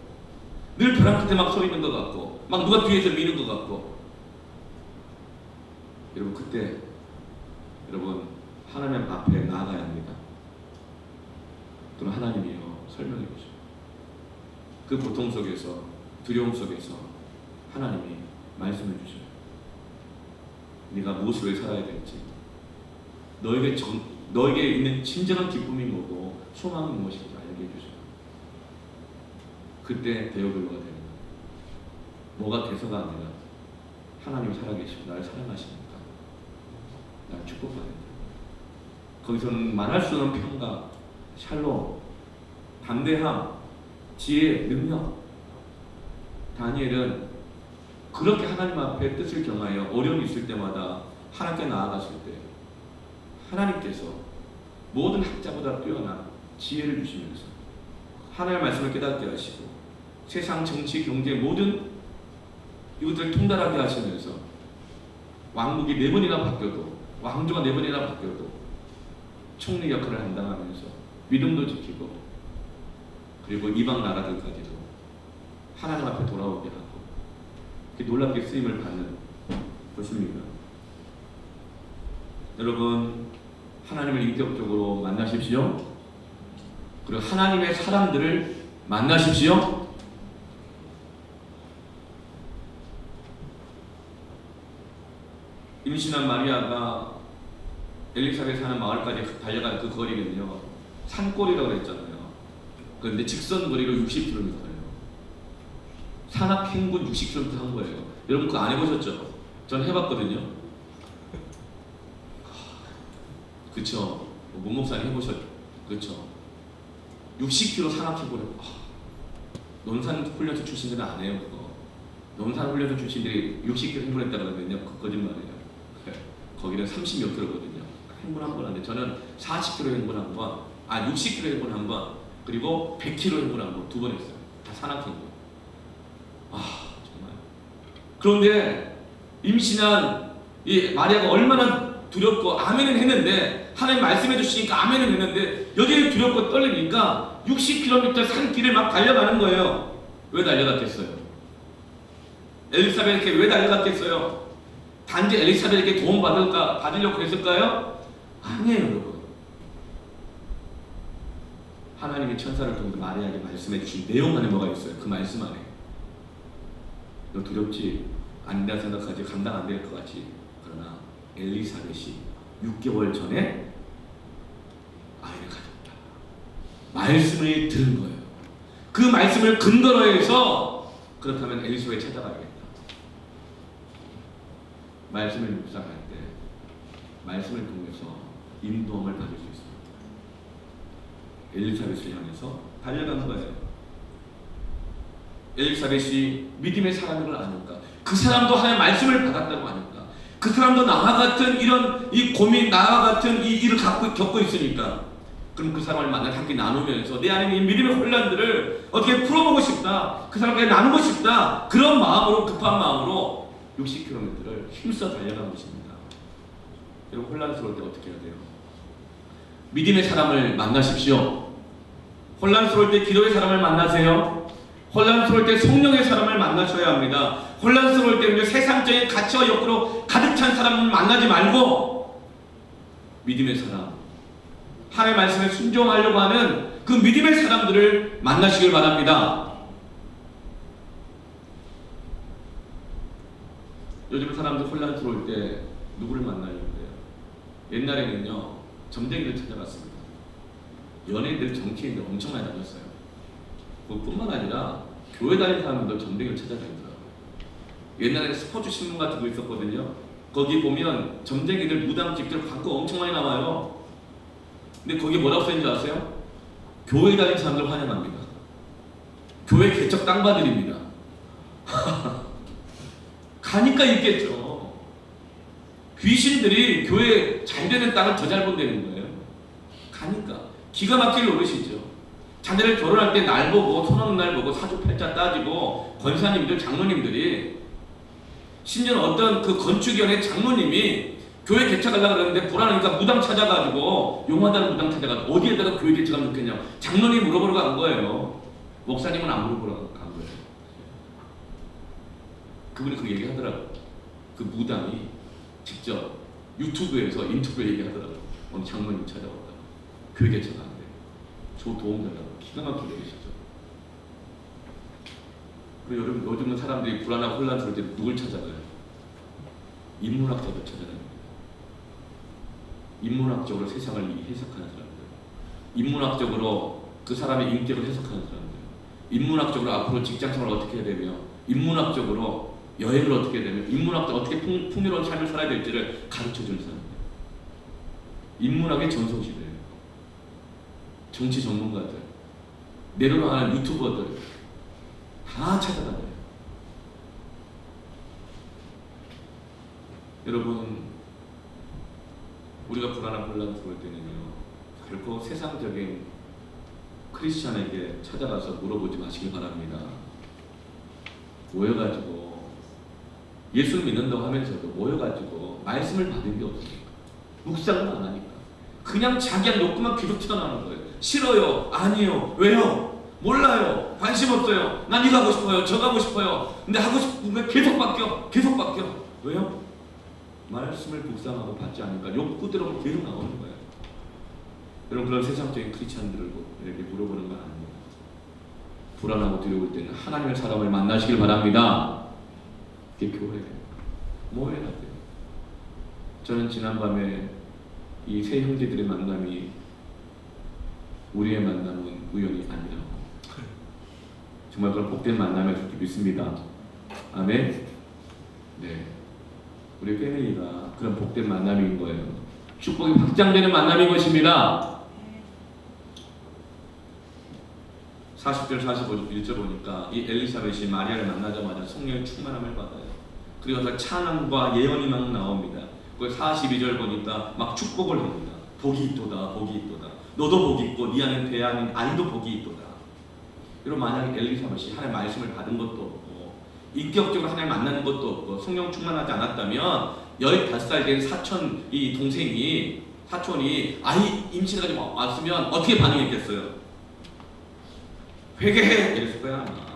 늘 벼랑 끝에 막 서 있는 것 같고, 막 누가 뒤에서 미는 것 같고. 여러분, 그때 여러분 하나님 앞에 나아가야 합니다. 그럼 하나님이요, 설명해 보죠. 그 고통 속에서, 두려움 속에서 하나님이 말씀해 주셔요. 네가 무엇을 왜 살아야 될지, 너에게 있는 진정한 기쁨이 뭐고 소망이 무엇인지 알게 해주셔요. 그때 대여별로가 되는 거예요. 뭐가 돼서가 아니라 하나님이 살아계시고 나를 사랑하시니까 나를 축복받는다. 거기서는 말할 수 없는 평강, 샬롬, 담대함, 지혜, 능력. 다니엘은 그렇게 하나님 앞에 뜻을 경하여 어려움이 있을 때마다 하나님께 나아갔을 때 하나님께서 모든 학자보다 뛰어난 지혜를 주시면서 하나님의 말씀을 깨닫게 하시고 세상 정치, 경제 모든 이것들을 통달하게 하시면서 왕국이 4번이나 바뀌어도, 왕조가 4번이나 바뀌어도 총리 역할을 감당하면서 믿음도 지키고, 그리고 이방 나라들까지도 하나님 앞에 돌아오게 하고 놀랍게 쓰임을 받는 것입니다. 여러분, 하나님을 인격적으로 만나십시오. 그리고 하나님의 사람들을 만나십시오. 임신한 마리아가 엘리사벳 사는 마을까지 달려간 그 거리는요, 산골이라고 그랬잖아요. 그런데 직선 거리로 60km예요. 산악행군 60km 한 거예요. 여러분 그거 안 해보셨죠? 전 해봤거든요. 그쵸? 문목사님 해보셨죠? 그쵸? 60km 산악행군. 논산훈련소 출신들은 안 해요 그거. 논산훈련소 출신들이 60km 행군했다 그러거든요. 그 거짓말이에요. 거기는 30몇 킬로거든요. 행군 한 번 하는데 저는 40km 행군 한 번, 60km 행군 한 번, 그리고 100km 행군 한 번, 2번 했어요. 다 산악행군. 정말. 그런데 임신한 이 마리아가 얼마나 두렵고 아멘은 했는데, 하나님 말씀해 주시니까 아멘은 했는데 여전히 두렵고 떨리니까 60km 산길을 막 달려가는 거예요. 왜 달려갔겠어요? 엘리사벳에게 왜 달려갔겠어요? 단지 엘리사벳에게 도움 받으려고 했을까요? 아니에요, 여러분. 하나님이 천사를 통해서 마리아에게 말씀해 주신 내용 안에 뭐가 있어요? 그 말씀 안에. 너 두렵지? 아니다 생각하지? 감당 안 될 것 같지? 그러나 엘리사벳이 6개월 전에 아이를 가졌다. 말씀을 들은 거예요. 그 말씀을 근거로 해서 그렇다면 엘리사벳 찾아가야겠다. 말씀을 묵상할 때 말씀을 통해서 인도함을 받을 수 있습니다. 엘리사벳을 향해서 달려간 거예요. 엘리사벳이 믿음의 사람인 걸 아니까, 그 사람도 하나님의 말씀을 받았다고 하니까, 그 사람도 나와 같은 이런 이 고민, 나와 같은 이 일을 겪고 있으니까, 그럼 그 사람을 만나 함께 나누면서 내 안에 있는 믿음의 혼란들을 어떻게 풀어보고 싶다, 그 사람과 나누고 싶다, 그런 마음으로, 급한 마음으로 60km를 힘써 달려간 것입니다. 여러분, 혼란스러울 때 어떻게 해야 돼요? 믿음의 사람을 만나십시오. 혼란스러울 때 기도의 사람을 만나세요. 혼란스러울 때 성령의 사람을 만나셔야 합니다. 혼란스러울 때 세상적인 가치와 욕구로 가득 찬 사람을 만나지 말고 믿음의 사람, 하나님의 말씀에 순종하려고 하는 그 믿음의 사람들을 만나시길 바랍니다. 요즘 사람들 혼란스러울 때 누구를 만나려고 해요? 옛날에는요, 점쟁이를 찾아갔습니다. 연예인들, 정치인들 엄청 많이 다녔어요. 그뿐만 아니라 교회 다니는 사람들도 점쟁이를 찾아다니더라고요. 옛날에 스포츠 신문 같은 거 있었거든요. 거기 보면 점쟁이들 무당 집들 광고 엄청 많이 나와요. 근데 거기 뭐라고 써있는지 아세요? 교회 다니는 사람들 환영합니다. 교회 개척 땅바들입니다. 가니까 있겠죠. 귀신들이 교회 잘 되는 땅을 더 잘 본다는 거예요. 가니까. 기가 막힐 노릇이죠. 자녀를 결혼할 때 날 보고, 손오는 날 보고 사주팔자 따지고, 권사님들, 장로님들이, 심지어는 어떤 그 건축위원회 장로님이 교회 개척하려고 그러는데 불안하니까 무당 찾아가지고, 용하다는 무당 찾아가지고 어디에다가 교회 개척하면 좋겠냐, 장로님 물어보러 간 거예요. 목사님은 안 물어보러 간 거예요. 그분이 그 얘기 하더라고요. 그 무당이 직접 유튜브에서 인터뷰 얘기하더라고요. 오늘 장로님 찾아왔다고. 교회 개척하는데 저 도움 달라고. 기가 막히게 계시죠. 그리고 요즘은 사람들이 불안하고 혼란스러울 때 누굴 찾아가요? 인문학자들 찾아다닙니다. 인문학적으로 세상을 해석하는 사람들, 인문학적으로 그 사람의 인격을 해석하는 사람들, 인문학적으로 앞으로 직장생활을 어떻게 해야 되며, 인문학적으로 여행을 어떻게 해야 되며, 인문학적으로 어떻게 풍요로운 삶을 살아야 될지를 가르쳐주는 사람들. 인문학의 전성시대예요. 정치 전문가들, 내려나가는 유튜버들 다 찾아다녀요. 여러분, 우리가 불안한 혼란스러울 때는요, 결코 세상적인 크리스찬에게 찾아가서 물어보지 마시길 바랍니다. 모여가지고 예수 믿는다고 하면서도 모여가지고 말씀을 받은 게 없으니까, 묵상을 안 하니까 그냥 자기한 욕구만 계속 튀어나오는 거예요. 싫어요, 아니요, 왜요? 몰라요, 관심 없어요, 난 이거 하고 싶어요, 저거 하고 싶어요. 근데 하고 싶은 게 계속 바뀌어. 왜요? 말씀을 묵상하고 받지 않으니까 욕구대로 계속 나오는 거예요. 여러분, 그런 세상적인 크리스찬들을 이렇게 물어보는 건 아닙니다. 불안하고 두려울 때는 하나님의 사람을 만나시길 바랍니다. 그게 교회예요. 모여야 돼요. 저는 지난밤에 이 세 형제들의 만남이 우리의 만남은 우연이 아니라고, 정말 그런 복된 만남을 믿습니다. 아멘. 네, 우리 패밀리가 그런 복된 만남인 거예요. 축복이 확장되는 만남인 것입니다. 40절 45절 보니까 이 엘리사벳이 마리아를 만나자마자 성령의 충만함을 받아요. 그리고 찬양과 예언이 막 나옵니다. 그 42절 보니까 막 축복을 합니다. 복이 있도다, 복이 있도다. 너도 복이 있고 네 안에 대하는 아이도 복이 있도다. 여러분, 만약에 엘리사벳이 하나님의 말씀을 받은 것도 없고 인격적으로 하나님 만나는 것도 없고 성령 충만하지 않았다면 15살 된 사촌이 동생이 사촌이 아이 임신해가지고 왔으면 어떻게 반응했겠어요? 회개해 이랬을 거야 아마.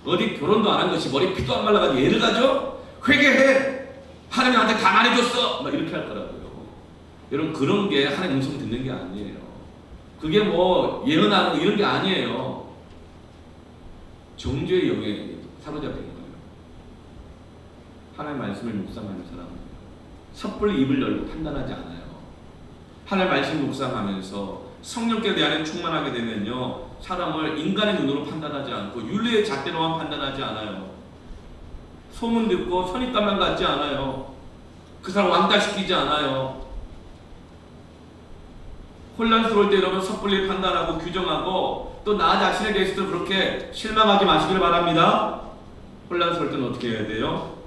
어디 결혼도 안 한 것이 머리 피도 안 말라가지고 애를 가져? 회개해! 하나님 나한테 다 말해줬어! 막 이렇게 할 거라고요. 여러분 그런 게 하나님 음성 듣는 게 아니에요. 그게 뭐 예언하는 거 이런 게 아니에요. 정죄의 영에 사로잡힌 거예요. 하나님 말씀을 묵상하는 사람은 섣불리 입을 열고 판단하지 않아요. 하나님 말씀 묵상하면서 성령께 대하여 충만하게 되면요, 사람을 인간의 눈으로 판단하지 않고 윤리의 잣대로만 판단하지 않아요. 소문 듣고 선입관만 갖지 않아요. 그 사람 왕따시키지 않아요. 혼란스러울 때 여러분 섣불리 판단하고 규정하고 또 나 자신에 대해서도 그렇게 실망하지 마시길 바랍니다. 혼란스러울 때는 어떻게 해야 돼요?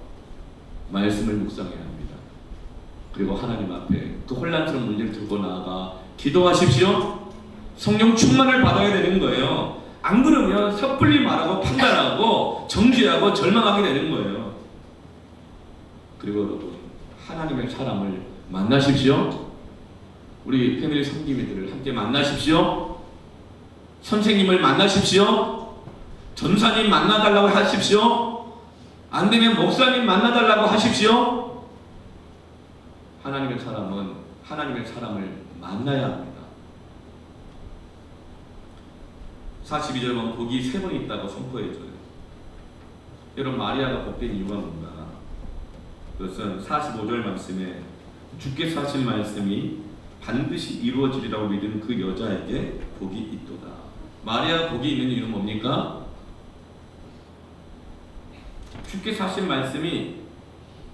말씀을 묵상해야 합니다. 그리고 하나님 앞에 그 혼란스러운 문제를 들고 나아가 기도하십시오. 성령 충만을 받아야 되는 거예요. 안 그러면 섣불리 말하고 판단하고 정죄하고 절망하게 되는 거예요. 그리고 여러분 하나님의 사람을 만나십시오. 우리 패밀리 섬기미들을 함께 만나십시오. 선생님을 만나십시오. 전사님 만나달라고 하십시오. 안 되면 목사님 만나달라고 하십시오. 하나님의 사람은 하나님의 사람을 만나야 합니다. 42절 보면 복이 3번 있다고 선포해줘요. 여러분 마리아가 복된 이유가 뭔가? 그것은 45절 말씀에 주께서 하신 말씀이 반드시 이루어지리라고 믿은 그 여자에게 복이 있도다. 마리아가 복이 있는 이유는 뭡니까? 주께서 하신 말씀이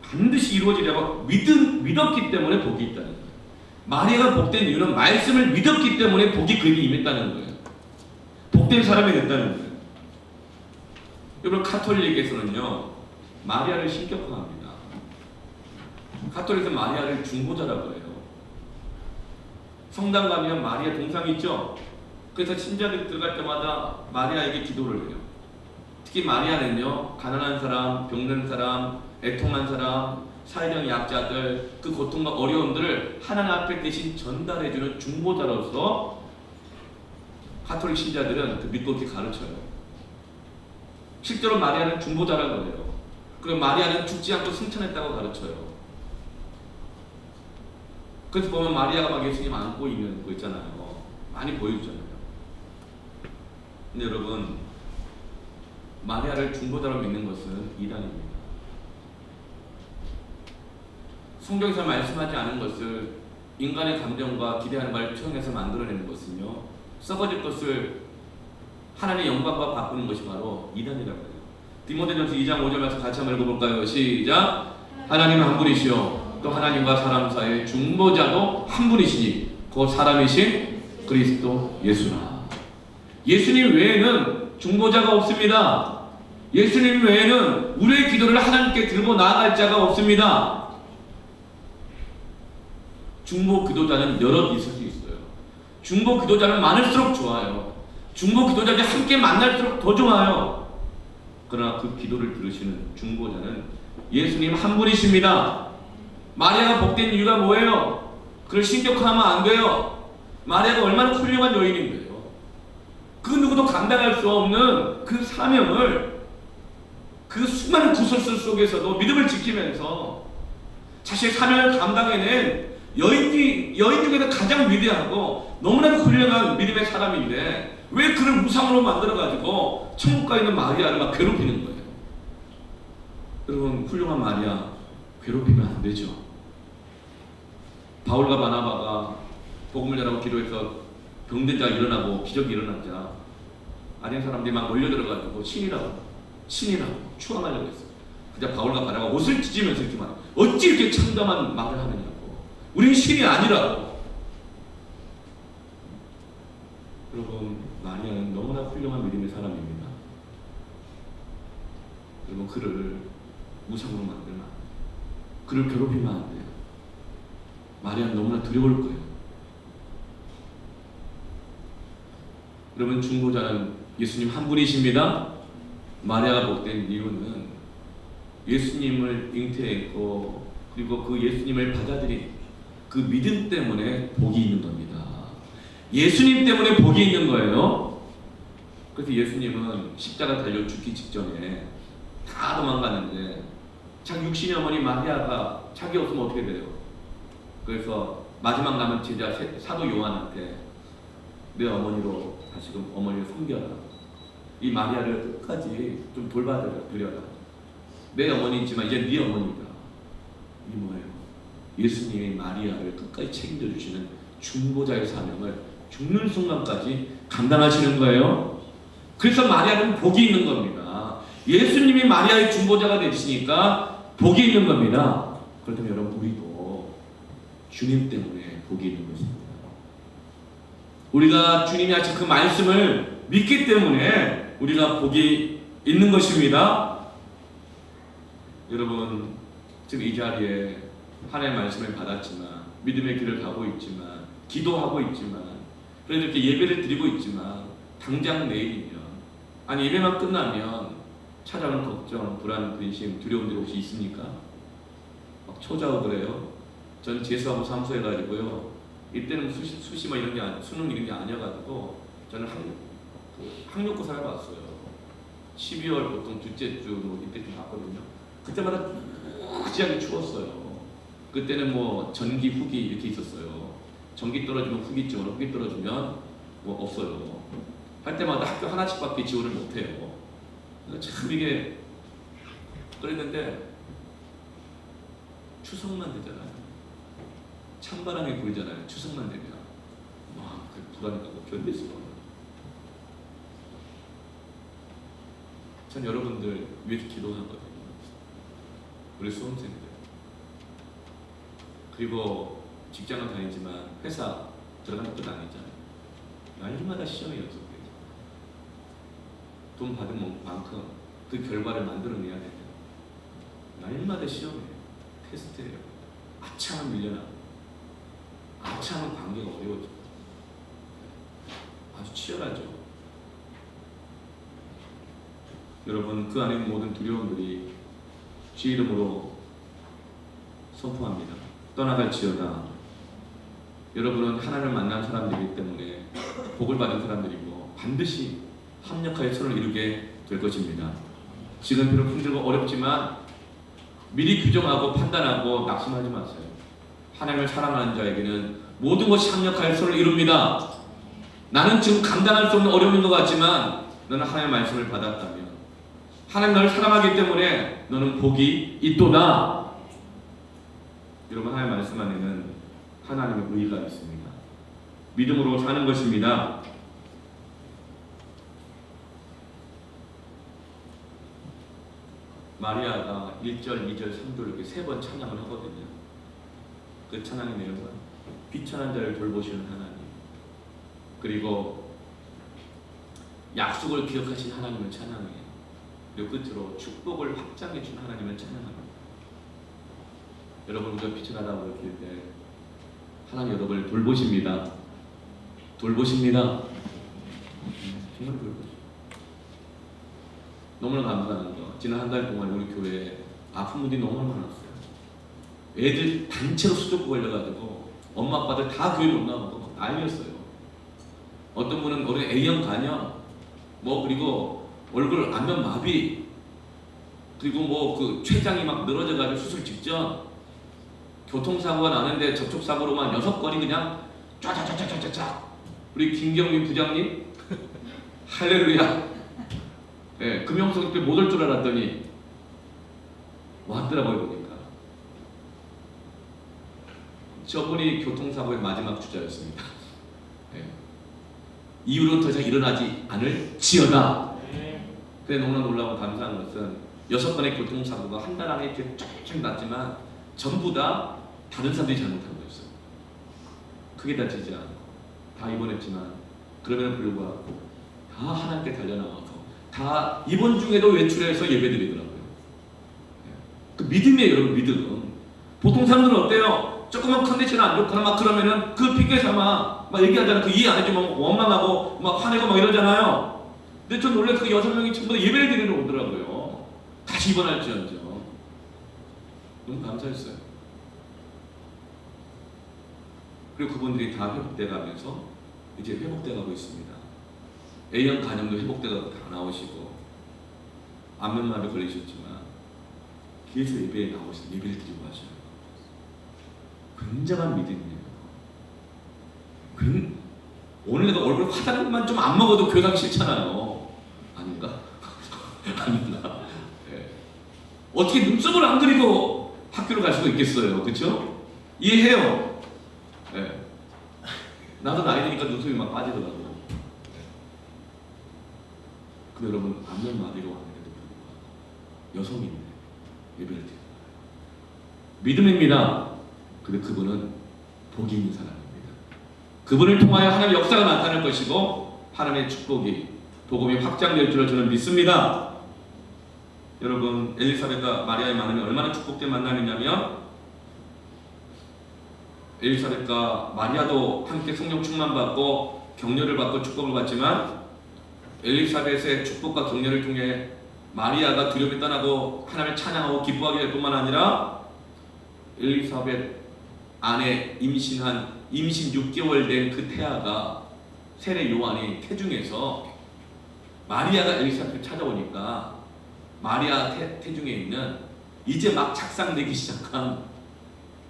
반드시 이루어지리라고 믿었기 때문에 복이 있다는 거예요. 마리아가 복된 이유는 말씀을 믿었기 때문에 복이 그에게 임했다는 거예요. 복된 사람이 됐다는 거예요. 여러분 카톨릭에서는요 마리아를 신격화합니다. 카톨릭에서 마리아를 중보자라고 해요. 성당 가면 마리아 동상 있죠? 그래서 신자들 들어갈 때마다 마리아에게 기도를 해요. 특히 마리아는요 가난한 사람, 병든 사람, 애통한 사람, 사회적 약자들 그 고통과 어려움들을 하나님 앞에 대신 전달해주는 중보자로서 가톨릭 신자들은 그 믿고 이렇게 가르쳐요. 실제로 마리아는 중보자라고 해요. 그리고 마리아는 죽지 않고 승천했다고 가르쳐요. 그래서 보면 마리아가 막 예수님 안고 있는 거 있잖아요. 많이 보여주잖아요. 근데 여러분 마리아를 중보자로 믿는 것은 이단입니다. 성경에서 말씀하지 않은 것을 인간의 감정과 기대하는 바를 투영해서 만들어내는 것은요 썩어질 것을 하나님의 영광과 바꾸는 것이 바로 이단이라고 해요. 디모데전서 2장 5절 말씀 같이 한번 읽어볼까요? 시작. 하나님은 한 분이시요 또 하나님과 사람 사이의 중보자도 한 분이시니 그 사람이신 그리스도 예수라. 예수님 외에는 중보자가 없습니다. 예수님 외에는 우리의 기도를 하나님께 들고 나아갈 자가 없습니다. 중보 기도자는 여럿 있을 수 있어요. 중보 기도자는 많을수록 좋아요. 중보 기도자들이 함께 만날수록 더 좋아요. 그러나 그 기도를 들으시는 중보자는 예수님 한 분이십니다. 마리아가 복된 이유가 뭐예요? 그걸 신격화하면 안 돼요. 마리아가 얼마나 훌륭한 여인인데요. 그 누구도 감당할 수 없는 그 사명을 그 수많은 구설수 속에서도 믿음을 지키면서 자신의 사명을 감당해낸 여인 중에서 가장 위대하고 너무나 훌륭한 믿음의 사람인데 왜 그를 우상으로 만들어가지고 천국 가 있는 마리아를 막 괴롭히는 거예요. 여러분 훌륭한 마리아 괴롭히면 안 되죠. 바울과 바나바가 복음을 전하고 기도해서 병든 자가 일어나고 기적이 일어났자 아닌 사람들이 막 몰려들어가지고 신이라고 추앙하려고 했어요. 그냥 바울과 바나바가 옷을 찢으면서 이렇게 말해요. 어찌 이렇게 참담한 말을 하느냐고. 우리는 신이 아니라고. 여러분 마리아는 너무나 훌륭한 믿음의 사람입니다. 여러분 그를 우상으로 만들면 안 돼요. 그를 괴롭히면 안 돼요. 마리아는 너무나 두려울 거예요. 여러분 중보자는 예수님 한 분이십니다. 마리아가 복된 이유는 예수님을 잉태했고 그리고 그 예수님을 받아들인 그 믿음 때문에 복이 있는 겁니다. 예수님 때문에 복이 있는 거예요. 그래서 예수님은 십자가 달려 죽기 직전에 다 도망갔는데 자기 육신의 어머니 마리아가 자기 없으면 어떻게 돼요? 그래서 마지막 남은 제자 사도 요한한테 내 어머니로 다시금 어머니를 섬겨라. 이 마리아를 끝까지 좀 돌봐드려라. 내 어머니지만 이제 네 어머니다. 이게 뭐예요? 예수님이 마리아를 끝까지 책임져 주시는 중보자의 사명을 죽는 순간까지 감당하시는 거예요. 그래서 마리아는 복이 있는 겁니다. 예수님이 마리아의 중보자가 되시니까 복이 있는 겁니다. 그렇다면 여러분 우리도 주님 때문에 복이 있는 것입니다. 우리가 주님이 하신 그 말씀을 믿기 때문에 우리가 복이 있는 것입니다. 여러분 지금 이 자리에 하나님의 말씀을 받았지만 믿음의 길을 가고 있지만 기도하고 있지만 그래도 이렇게 예배를 드리고 있지만 당장 내일이면 아니 예배만 끝나면 찾아오는 걱정, 불안, 근심, 두려움들이 혹시 있습니까? 막 초조하고 그래요. 전 재수하고 사무소해가지고요. 이때는 수시 뭐 이런 게 수능 이런 게 아니어가지고 저는 학력고 살아봤어요. 12월 보통 둘째 주 뭐 이때쯤 봤거든요. 그때마다 무지하게 추웠어요. 그때는 뭐 전기 후기 이렇게 있었어요. 전기 떨어지면 후기 지원, 후기 떨어지면 뭐 없어요. 할 때마다 학교 하나씩밖에 지원을 못해요. 참 이게 그랬는데 추석만 되잖아요. 찬바람이 불잖아요. 추석만 되면 그 불안이 가고 견딜 수가 없어요. 전 여러분들 위해서 기도하거든요. 우리 수험생들 그리고 직장은 다니지만 회사 들어가는 것도 아니잖아요. 날마다 시험이 연속돼요. 돈 받은 만큼 그 결과를 만들어내야 돼요. 날마다 시험이에요. 테스트예요. 아차하면 밀려나고 아차하면 관계가 어려워져요. 아주 치열하죠. 여러분 그 안에 있는 모든 두려움들이 주의 이름으로 선포합니다. 떠나갈지어다. 여러분은 하나님을 만난 사람들이기 때문에 복을 받은 사람들이고 반드시 합력하여 서로를 이루게 될 것입니다. 지금 비록 힘들고 어렵지만 미리 규정하고 판단하고 낙심하지 마세요. 하나님을 사랑하는 자에게는 모든 것이 합력하여 서로를 이룹니다. 나는 지금 감당할 수 없는 어려움인 것 같지만 너는 하나님의 말씀을 받았다면 하나님 너를 사랑하기 때문에 너는 복이 있도다. 여러분 하나님의 말씀 안에는 하나님의 의의가 있습니다. 믿음으로 사는 것입니다. 마리아가 1절, 2절, 3절 이렇게 3번 찬양을 하거든요. 그 찬양의 내용은 비천한 자를 돌보시는 하나님, 그리고 약속을 기억하신 하나님을 찬양해요. 그리고 끝으로 축복을 확장해 준 하나님을 찬양합니다. 여러분 우리가 비천하다고 느낄 때 하나님 여러분을 돌보십니다. 돌보십니다. 정말 돌보십니다. 너무나 감사한 거. 지난 한 달 동안 우리 교회에 아픈 분들이 너무 많았어요. 애들 단체로 수족구 걸려가지고 엄마 아빠들 다 교회 못 나오고 난리였어요. 어떤 분은 어린 A형 간염, 뭐 그리고 얼굴 안면 마비, 그리고 뭐 그 췌장이 막 늘어져가지고 수술 직전 교통사고가 나는데 접촉사고로만 6건이 그냥 쫙쫙쫙쫙쫙쫙. 우리 김경민 부장님 할렐루야. 예, 금영석 때 못 올 줄 알았더니 왔더라고요. 보니까 저분이 교통사고의 마지막 주자였습니다. 예. 이후로 더 이상 일어나지 않을 지어다. 그래 너무나 놀라고 감사한 것은 6건의 교통사고가 한 달 안에 이렇게 쫙쫙 났지만 전부 다 다른 사람들이 잘못한 거였어요. 크게 다치지 않고 다 입원했지만 그럼에도 불구하고 다 하나님께 달려나와서 다 입원 중에도 외출해서 예배드리더라고요. 그 믿음이에요, 여러분. 믿음. 보통 사람들은 어때요? 조금만 컨디션 안 좋거나 막 그러면은 그 핑계 삼아 막 얘기하잖아요. 그 이해 안 해주면 원망하고 막 화내고 막 이러잖아요. 근데 전 원래 그 6명이 전부 다 예배를 드리러 오더라고요. 다시 입원할지언정. 너무 감사했어요. 그리고 그분들이 다 회복돼 가면서 이제 회복돼 가고 있습니다. A형 간염도 회복돼 가고 다 나오시고 안면마비 걸리셨지만 계속 예배에 나오셔서 예배를 드리고 하셔요. 굉장한 믿음이에요. 오늘 내가 얼굴 화장만 좀 안 먹어도 교회 가기 싫잖아요. 아닌가? 아닌가? 네. 어떻게 눈썹을 안 그리고 학교를 갈 수가 있겠어요. 그렇죠? 이해해요. 네. 나도 나이 드니까 눈썹이 막 빠지더라고요. 네. 근데 여러분 안면마비로 왔는데도 불구하고 여성인데 예배를 드려요. 믿음입니다. 근데 그분은 복이 있는 사람입니다. 그분을 통하여 하나님의 역사가 나타날 것이고 하나님의 축복이 복음이 확장될 줄을 저는 믿습니다. 여러분 엘리사벳과 마리아의 만남이 얼마나 축복된 만남이냐면 엘리사벳과 마리아도 함께 성령 충만받고 격려를 받고 축복을 받지만 엘리사벳의 축복과 격려를 통해 마리아가 두려움이 떠나고 하나님을 찬양하고 기뻐하게 될 뿐만 아니라 엘리사벳 안에 임신 6개월 된 그 태아가 세례 요한이 태중에서 마리아가 엘리사벳을 찾아오니까 마리아 태중에 있는 이제 막 착상되기 시작한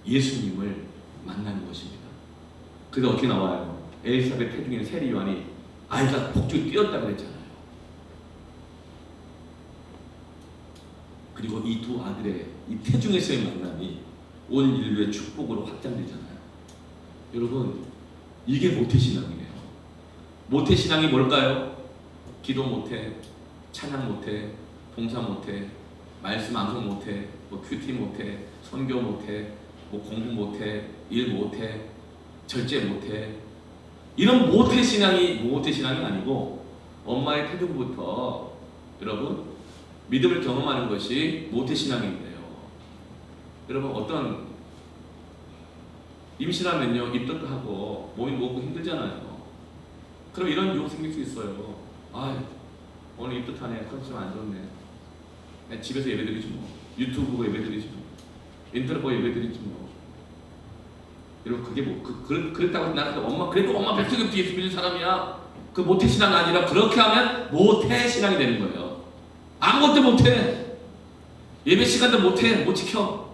예수님을 만나는 것입니다. 그래서 어떻게 나와요? 엘리사벳 태중에 있는 세례 요한이 아이가 복주에 뛰었다고 그랬잖아요. 그리고 이 두 아들의 이 태중에서의 만남이 온 인류의 축복으로 확장되잖아요. 여러분 이게 모태신앙이에요. 모태신앙이 뭘까요? 기도 못해, 찬양 못해, 봉사 못해, 말씀 암송 못해, 뭐 큐티 못해, 선교 못해, 뭐 공부 못해, 일 못해, 절제 못해. 이런 모태신앙이 아니고 엄마의 태중부터 여러분 믿음을 경험하는 것이 모태신앙인데요. 여러분 어떤 임신하면요 입덧도 하고 몸이 무겁고 힘들잖아요. 그럼 이런 유혹 생길 수 있어요. 아 오늘 입덧하네, 컨디션 안 좋네. 집에서 예배드리지 뭐, 유튜브 보고 예배드리지 뭐, 인터넷 보고 예배드리지 뭐. 여러분 그게 뭐 그랬다고 나한테 그래도 엄마 뱃속에 예수 믿는 사람이야. 그 모태신앙이 아니라 그렇게 하면 모태신앙이 되는 거예요. 아무것도 못해. 예배 시간도 못해. 못 지켜.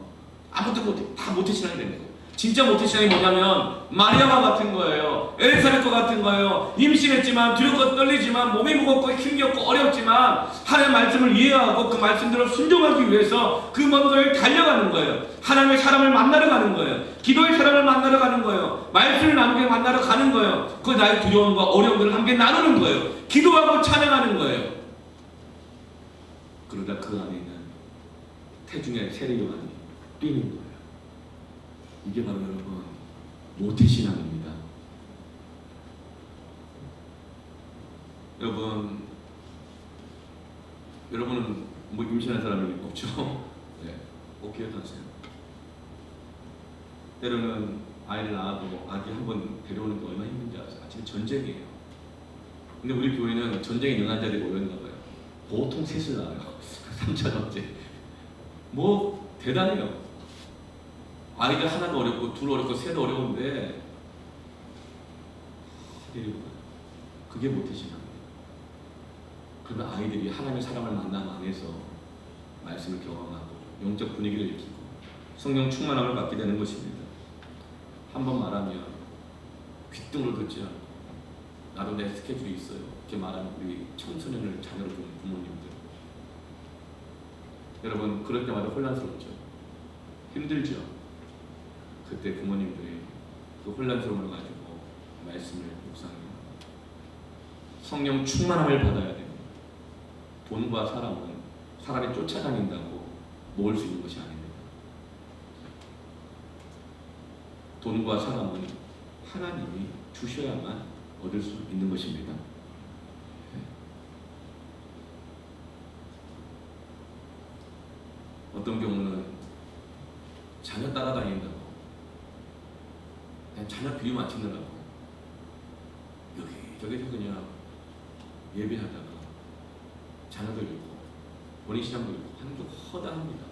아무것도 못해. 다 모태신앙이 되는 거예요. 진짜 모태신앙이 뭐냐면 마리아와 같은 거예요. 엘리사벳과 같은 거예요. 임신했지만 두렵고 떨리지만 몸이 무겁고 힘겹고 어렵지만 하나님의 말씀을 이해하고 그 말씀대로 순종하기 위해서 그 먼 걸 달려가는 거예요. 하나님의 사람을 만나러 가는 거예요. 기도의 사람을 만나러 가는 거예요. 말씀을 나누게 만나러 가는 거예요. 그 나의 두려움과 어려움들을 함께 나누는 거예요. 기도하고 찬양하는 거예요. 그러다 그 안에 있는 태중의 세례 요한이 뛰는 거예요. 이게 바로 여러분 모태신앙입니다. 여러분은 뭐 임신한 사람이 없죠? 네, 꼭 기억하세요. 때로는 아이를 낳아도 아기 한 번 데려오는 게 얼마나 힘든지 아세요? 아침에 전쟁이에요. 근데 우리 교회는 전쟁에 능한 자들이 모였나 봐요. 보통 셋을 낳아요. 3차 전쟁. 뭐 대단해요. 아이들 하나도 어렵고 둘 어렵고 셋도 어려운데 그게 모태신앙이에요. 그러면 아이들이 하나님의 사랑을 만남 안에서 말씀을 경험하고 영적 분위기를 느끼고 성령 충만함을 받게 되는 것입니다. 한번 말하면 귓등을 듣지 않고 나도 내 스케줄이 있어요. 이렇게 말하는 우리 청소년을 자녀로 두는 부모님들. 여러분 그럴 때마다 혼란스럽죠. 힘들죠. 그때 부모님들이 그 혼란스러움을 가지고 말씀을 묵상해요. 성령 충만함을 받아야 됩니다. 돈과 사람은 사람이 쫓아다닌다고 모을 수 있는 것이 아닙니다. 돈과 사람은 하나님이 주셔야만 얻을 수 있는 것입니다. 어떤 경우는 자녀 따라다닌다고 그냥 자녀 비유 맞추느라고 여기저기서 그냥 예배하다가 자녀도 잃고 본인시장도 잃고 하는 게 허다합니다.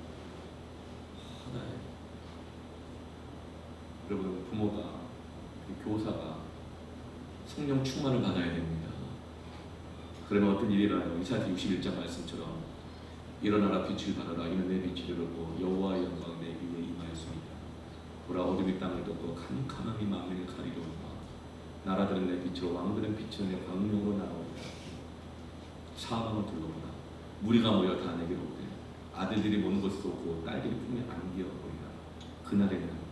허다해. 여러분 부모가 교사가 성령 충만을 받아야 됩니다. 그러면 어떤 일이 일어나요? 이사야 61장 말씀처럼 일어나라 빛을 발하라 이는 내 빛이 이르고 여호와의 영광 내 위에 임하였습니다. 보라 어둠이 땅을 덮고 캄캄함이 만민을 가리도다. 나라들은 내 빛으로 왕들은 빛으로 내 광명으로 나오리라. 사방을 둘러보라 무리가 모여 다 내게로 오되 아들들이 모는 것도 없고 딸들이 품에 안겨 보리라. 그날에는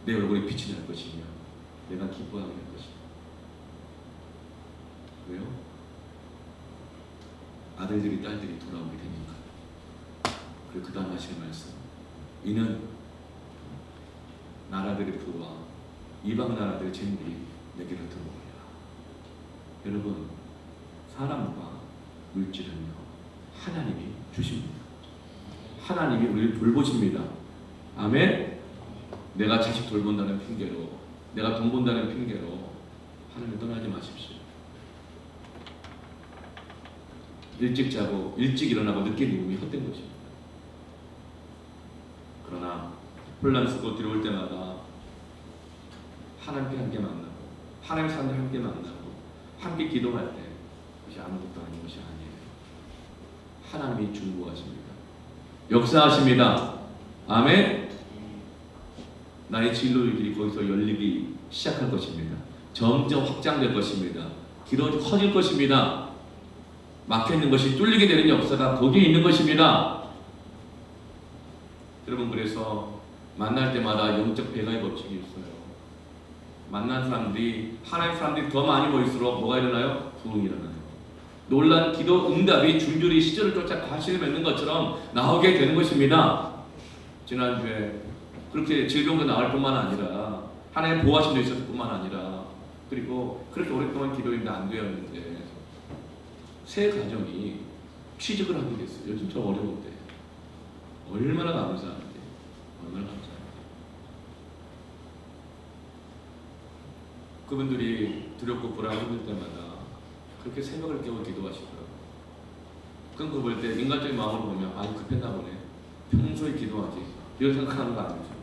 내 얼굴에 빛이 날 것이며 내가 기뻐하게 할 것이다. 왜요? 아들들이 딸들이 돌아오게 되니까. 그리고 그 다음 하시는 말씀 이는 나라들의 부와 이방 나라들의 재물이 내게로 들어오리라. 여러분 사람과 물질은요 하나님이 주십니다. 하나님이 우리를 돌보십니다. 아멘. 내가 자식 돌본다는 핑계로 내가 돈 번다는 핑계로 하나님을 떠나지 마십시오. 일찍 자고 일찍 일어나고 늦게 누움이 헛된 것입니다. 그러나 혼란스럽고 들어올 때마다 하나님께 함께 만나고 하나님의 사람들 함께 만나고 함께 기도할 때 그것이 아무것도 아닌 것이 아니에요. 하나님이 중보하십니다. 역사하십니다. 아멘. 나의 진로의 길이 거기서 열리기 시작할 것입니다. 점점 확장될 것입니다. 커질 것입니다. 막혀있는 것이 뚫리게 되는 역사가 거기에 있는 것입니다. 여러분 그래서 만날 때마다 영적 배가의 법칙이 있어요. 만난 사람들이 하나님의 사람들이 더 많이 모일수록 뭐가 일어나요? 부흥이 일어나요. 놀란 기도 응답이 줄줄이 시절을 쫓아 과실을 맺는 것처럼 나오게 되는 것입니다. 지난주에 그렇게 질병도 나을 뿐만 아니라 하나님의 보호하심도 있었을 뿐만 아니라 그리고 그렇게 오랫동안 기도했는데 안 되었는데 새 가정이 취직을 하게 됐어요. 요즘 저 어려운데 얼마나 감사한데 얼마나 감사한데 그분들이 두렵고 불안할 때마다 그렇게 새벽을 깨워 기도하시더라고요. 그런 거 볼 때 인간적인 마음으로 보면 아니 급했나 보네 평소에 기도하지 이런 생각하는 거 아니죠.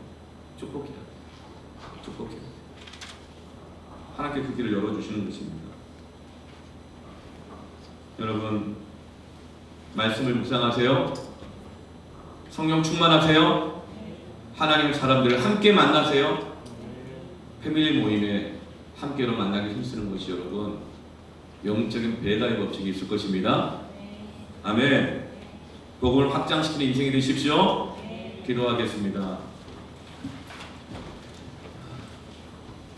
축복해야 돼. 축복해야 돼. 하나님께 그 길을 열어주시는 것입니다. 여러분 말씀을 묵상하세요. 성령 충만하세요. 하나님의 사람들을 함께 만나세요. 패밀리 모임에 함께로 만나기 힘쓰는 것이 여러분 영적인 배가의 법칙이 있을 것입니다. 아멘. 복음을 확장시키는 인생이 되십시오. 기도하겠습니다.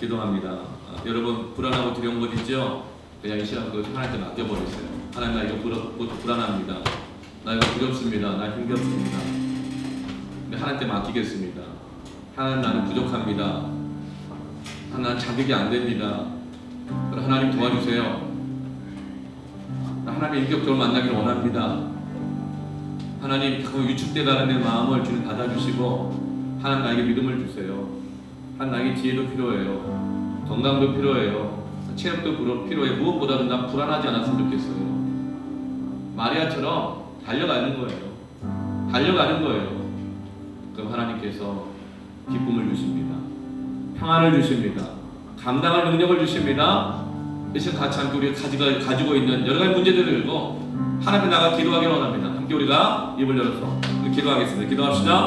기도합니다. 여러분 불안하고 두려운 것 있죠? 그냥 이 시간 그거 하나님께 맡겨버리세요. 하나님 나 이거 불안합니다. 나 이거 두렵습니다. 나 힘겹습니다. 근데 하나님께 맡기겠습니다. 하나님 나는 부족합니다. 나는 자격이 안 됩니다. 그럼 하나님 도와주세요. 하나님의 인격적으로 만나기를 원합니다. 하나님 자꾸 위축되다는 내 마음을 주님 받아주시고 하나님 나에게 믿음을 주세요. 하나님 나에게 지혜도 필요해요. 건강도 필요해요. 체력도 필요해. 무엇보다도 난 불안하지 않았으면 좋겠어요. 마리아처럼 달려가는 거예요. 달려가는 거예요. 그럼 하나님께서 기쁨을 주십니다. 평안을 주십니다. 감당할 능력을 주십니다. 이 시간 같이 함께 우리가 가지고 있는 여러 가지 문제들을 들고 하나님 나가 기도하기를 원합니다. 함께 우리가 입을 열어서 기도하겠습니다. 기도합시다.